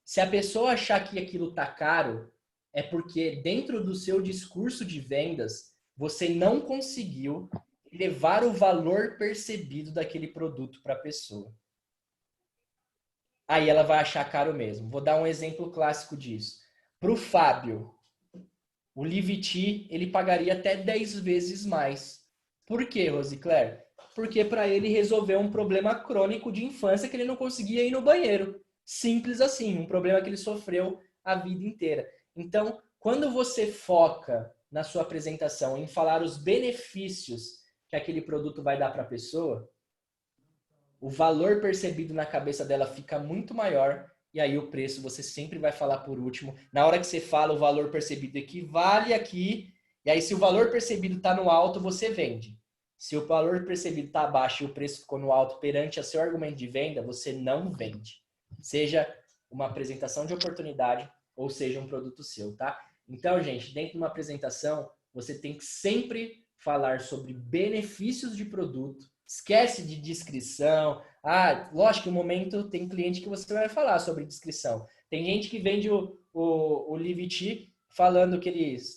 se a pessoa achar que aquilo tá caro, é porque dentro do seu discurso de vendas, você não conseguiu levar o valor percebido daquele produto para a pessoa. Aí ela vai achar caro mesmo. Vou dar um exemplo clássico disso. Para o Fábio, o Liviti, ele pagaria até 10 vezes mais. Por quê, Rosicler? Porque para ele resolveu um problema crônico de infância que ele não conseguia ir no banheiro. Simples assim, um problema que ele sofreu a vida inteira. Então, quando você foca na sua apresentação em falar os benefícios que aquele produto vai dar para a pessoa, o valor percebido na cabeça dela fica muito maior e aí o preço você sempre vai falar por último. Na hora que você fala, o valor percebido equivale aqui, e aí se o valor percebido está no alto, você vende. Se o valor percebido está abaixo e o preço ficou no alto perante a seu argumento de venda, você não vende. Seja uma apresentação de oportunidade ou seja um produto seu, tá? Então, gente, dentro de uma apresentação, você tem que sempre falar sobre benefícios de produto. Esquece de descrição. Ah, lógico que no momento tem cliente que você vai falar sobre descrição. Tem gente que vende o Liviti falando que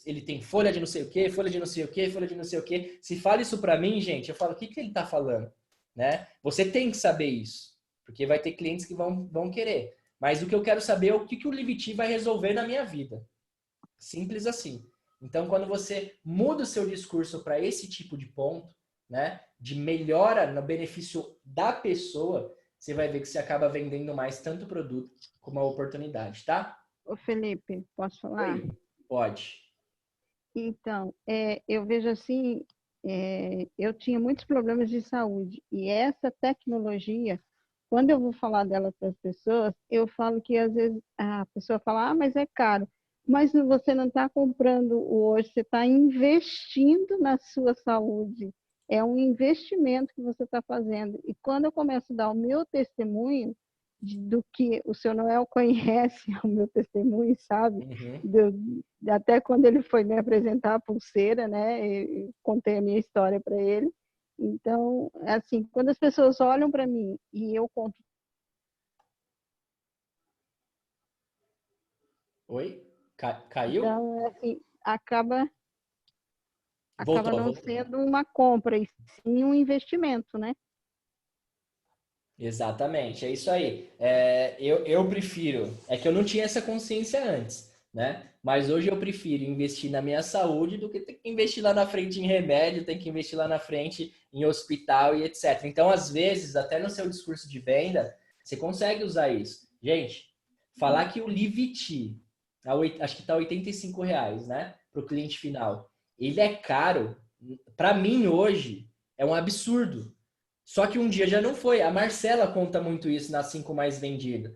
ele tem folha de não sei o quê, folha de não sei o quê, folha de não sei o quê. Se fala isso para mim, gente, eu falo, o que ele tá falando? Né? Você tem que saber isso, porque vai ter clientes que vão querer. Mas o que eu quero saber é o que o Liviti vai resolver na minha vida. Simples assim. Então, quando você muda o seu discurso para esse tipo de ponto, né, de melhora no benefício da pessoa, você vai ver que você acaba vendendo mais tanto o produto como a oportunidade, tá? Ô Felipe, posso falar? Oi. Pode. Então, eu vejo assim, eu tinha muitos problemas de saúde e essa tecnologia, quando eu vou falar dela para as pessoas, eu falo que às vezes a pessoa fala, mas é caro. Mas você não está comprando hoje, você está investindo na sua saúde. É um investimento que você está fazendo. E quando eu começo a dar o meu testemunho, do que o seu Noel conhece o meu testemunho, sabe? Até quando ele foi me apresentar a pulseira, né? Eu contei a minha história para ele. Então, assim, quando as pessoas olham para mim e eu conto... Oi? Caiu? Então, assim, acaba Voltou, não voltou. sendo uma compra, e sim um investimento, né? Exatamente, é isso aí. Eu prefiro, é que eu não tinha essa consciência antes, né? Mas hoje eu prefiro investir na minha saúde do que ter que investir lá na frente em remédio, ter que investir lá na frente em hospital e etc. Então, às vezes, até no seu discurso de venda, você consegue usar isso. Gente, falar que o Liviti, acho que tá R$85, né? Para o cliente final. Ele é caro, para mim hoje, é um absurdo. Só que um dia já não foi. A Marcela conta muito isso na 5 Mais Vendida.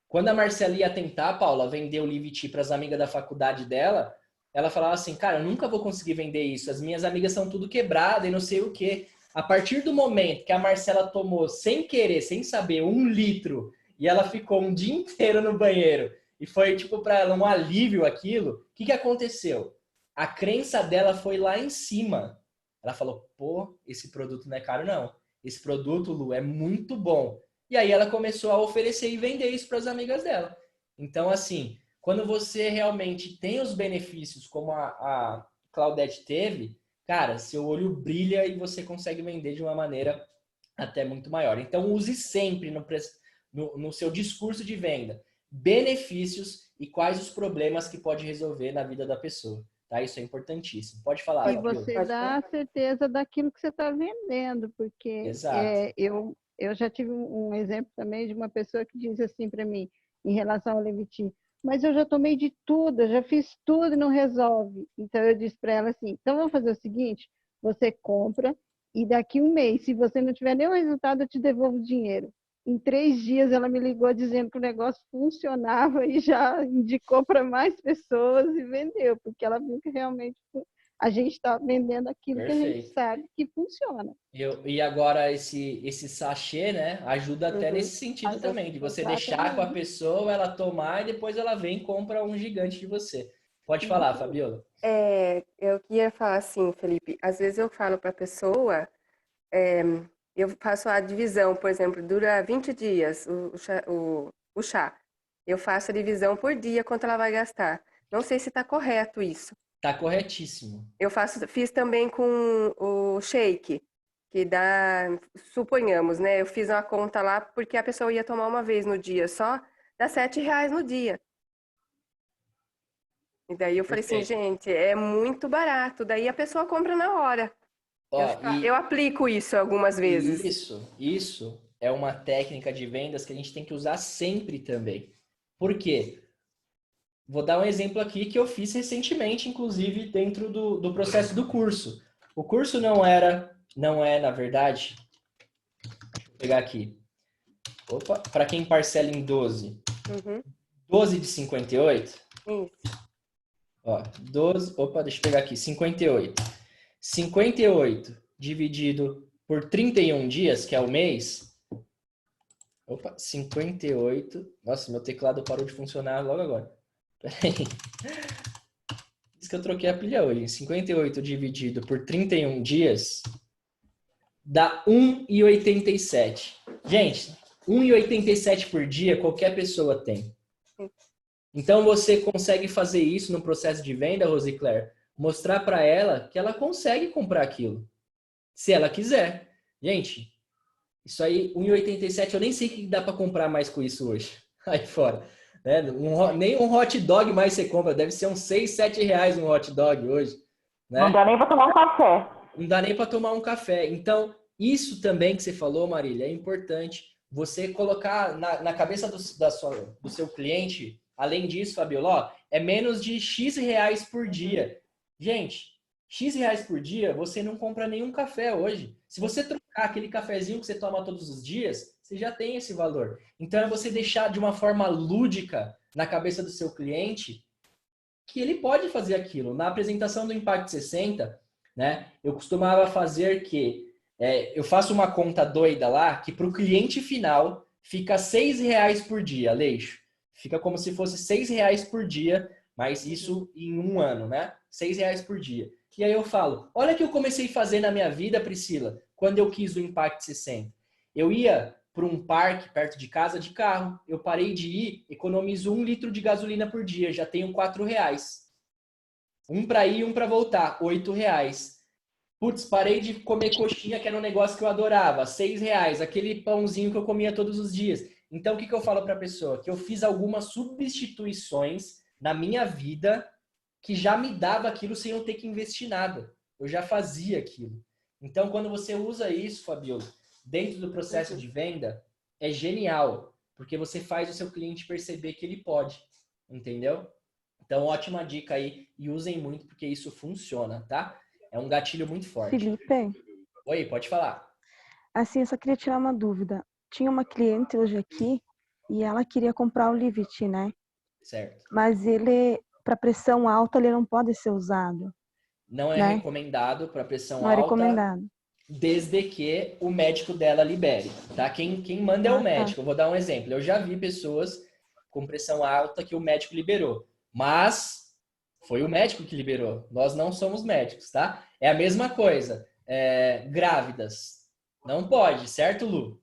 Quando a Marcela ia tentar, Paula, vender o Liviti para as amigas da faculdade dela, ela falava assim, cara, eu nunca vou conseguir vender isso. As minhas amigas são tudo quebradas e não sei o quê. A partir do momento que a Marcela tomou, sem querer, sem saber, 1 litro, e ela ficou um dia inteiro no banheiro, e foi, tipo, para ela um alívio aquilo, o que aconteceu? A crença dela foi lá em cima. Ela falou, pô, esse produto não é caro, não. Esse produto, Lu, é muito bom. E aí ela começou a oferecer e vender isso para as amigas dela. Então, assim, quando você realmente tem os benefícios, como a Claudete teve, cara, seu olho brilha e você consegue vender de uma maneira até muito maior. Então, use sempre no seu discurso de venda benefícios e quais os problemas que pode resolver na vida da pessoa. tá? Isso é importantíssimo. Pode falar, E Fabiola. você dá a certeza daquilo que você está vendendo, porque Exato. eu já tive um exemplo também de uma pessoa que diz assim para mim, em relação ao Leviti, mas eu já tomei de tudo, eu já fiz tudo e não resolve. Então eu disse para ela assim, então vamos fazer o seguinte, você compra e daqui um mês, se você não tiver nenhum resultado, eu te devolvo o dinheiro. Em 3 dias ela me ligou dizendo que o negócio funcionava e já indicou para mais pessoas e vendeu, porque ela viu que realmente a gente está vendendo aquilo que a gente Perfeito. sabe que funciona. E agora esse sachê, né, ajuda até nesse sentido Ajuda, também, de você deixar exatamente. com a pessoa, ela tomar e depois ela vem e compra um gigante de você. Pode falar, Fabiola. Eu queria falar assim, Felipe, às vezes eu falo para a pessoa, eu faço a divisão, por exemplo, dura 20 dias o chá. Eu faço a divisão por dia, quanto ela vai gastar. Não sei se está correto isso. Tá corretíssimo. Fiz também com o shake, que dá, suponhamos, né? Eu fiz uma conta lá porque a pessoa ia tomar uma vez no dia só, dá R$7 no dia. E daí eu falei assim, Perfeito. gente, é muito barato. Daí a pessoa compra na hora. Ó, Eu aplico isso algumas vezes. Isso é uma técnica de vendas que a gente tem que usar sempre também. Por quê? Vou dar um exemplo aqui que eu fiz recentemente, inclusive dentro do processo do curso. O curso não é, na verdade, deixa eu pegar aqui. Opa, para quem parcela em 12. 12 de 58. Isso. Ó, 12, opa, deixa eu pegar aqui, 58. 58 dividido por 31 dias, que é o mês. Opa, 58. Nossa, meu teclado parou de funcionar logo agora. Peraí. Diz que eu troquei a pilha hoje. 58 dividido por 31 dias dá 1,87. Gente, 1,87 por dia qualquer pessoa tem. Então você consegue fazer isso no processo de venda, Rosicler, mostrar para ela que ela consegue comprar aquilo, se ela quiser. Gente, isso aí, 1,87, eu nem sei o que dá para comprar mais com isso hoje, aí fora. Né? Nem um hot dog mais você compra, deve ser uns 6, 7 reais um hot dog hoje. Né? Não dá nem para tomar um café. Não dá nem para tomar um café. Então, isso também que você falou, Marília, é importante você colocar na cabeça do seu cliente. Além disso, Fabiola, é menos de X reais por dia. Gente, X reais por dia, você não compra nenhum café hoje. Se você trocar aquele cafezinho que você toma todos os dias, você já tem esse valor. Então, é você deixar de uma forma lúdica na cabeça do seu cliente que ele pode fazer aquilo. Na apresentação do Impact 60, né, eu costumava fazer eu faço uma conta doida lá, que para o cliente final fica R$6 por dia, Leixo. Fica como se fosse R$6 por dia, mas isso em um ano, né? R$6 por dia. E aí eu falo, olha o que eu comecei a fazer na minha vida, Priscila, quando eu quis o Impact 60. Eu ia para um parque perto de casa de carro, eu parei de ir, economizo 1 litro de gasolina por dia, já tenho R$4. Um para ir, um para voltar, R$8. Putz, parei de comer coxinha, que era um negócio que eu adorava, R$6, aquele pãozinho que eu comia todos os dias. Então, o que eu falo para a pessoa? Que eu fiz algumas substituições na minha vida que já me dava aquilo sem eu ter que investir nada. Eu já fazia aquilo. Então, quando você usa isso, Fabiola, dentro do processo de venda, é genial, porque você faz o seu cliente perceber que ele pode, entendeu? Então, ótima dica aí e usem muito, porque isso funciona, tá? É um gatilho muito forte. Felipe? Oi, pode falar. Assim, eu só queria tirar uma dúvida. Tinha uma cliente hoje aqui e ela queria comprar o Livit, né? Certo. Mas ele, para pressão alta, ele não pode ser usado. Não é né? recomendado para pressão Não alta. é recomendado. Desde que o médico dela libere, tá? Quem manda é o médico. Eu vou dar um exemplo. Eu já vi pessoas com pressão alta que o médico liberou. Mas foi o médico que liberou. Nós não somos médicos, tá? É a mesma coisa. Grávidas. Não pode, certo, Lu?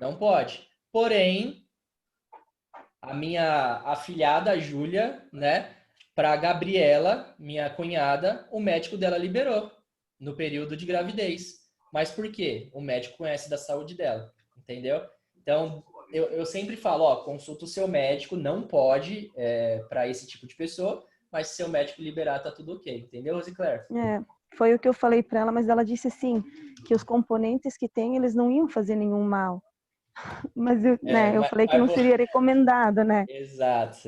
Não pode. Porém, a minha afilhada, a Júlia, né? Para a Gabriela, minha cunhada, o médico dela liberou no período de gravidez. Mas por quê? O médico conhece da saúde dela, entendeu? Então, eu sempre falo, consulta o seu médico, não pode para esse tipo de pessoa, mas se seu médico liberar, tá tudo ok. Entendeu, Rosicler? Foi o que eu falei para ela, mas ela disse assim, que os componentes que tem, eles não iam fazer nenhum mal. Mas eu falei que não seria recomendado, né? Exato.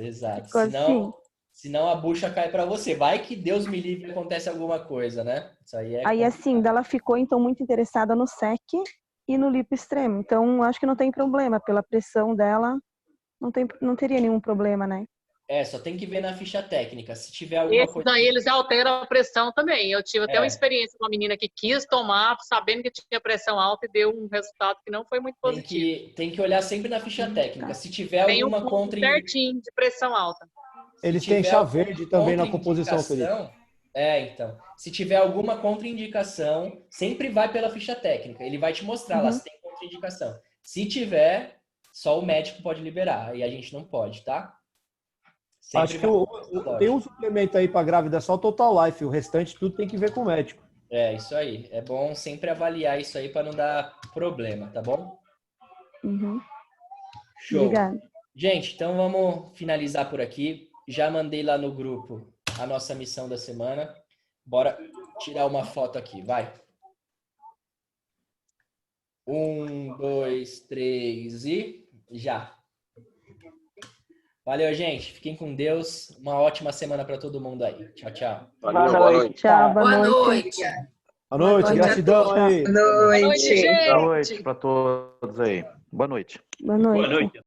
Ficou assim. Senão a bucha cai para você. Vai que Deus me livre e acontece alguma coisa, né? Isso aí é Aí assim, ela ficou então muito interessada no SEC e no lipo extremo. Então, acho que não tem problema. Pela pressão dela, não teria nenhum problema, né? Só tem que ver na ficha técnica. Se tiver alguma Esses coisa... daí, eles alteram a pressão também. Eu tive até uma experiência com uma menina que quis tomar, sabendo que tinha pressão alta, e deu um resultado que não foi muito positivo. Tem que olhar sempre na ficha técnica. Se tiver tem alguma certinho de pressão alta. Eles têm chá verde também na composição, Felipe. Então. Se tiver alguma contraindicação, sempre vai pela ficha técnica. Ele vai te mostrar lá se tem contraindicação. Se tiver, só o médico pode liberar. Aí a gente não pode, tá? Acho que tem um suplemento aí para grávida, só o Total Life. O restante tudo tem que ver com o médico. Isso aí. É bom sempre avaliar isso aí para não dar problema, tá bom? Show. Obrigada. Gente, então vamos finalizar por aqui. Já mandei lá no grupo a nossa missão da semana. Bora tirar uma foto aqui, vai. 1, 2, 3 e já. Valeu, gente. Fiquem com Deus. Uma ótima semana para todo mundo aí. Tchau, tchau. Valeu, boa noite. Tchau, boa noite. Boa noite, gratidão aí. Boa noite para todos aí. Boa noite. Boa noite.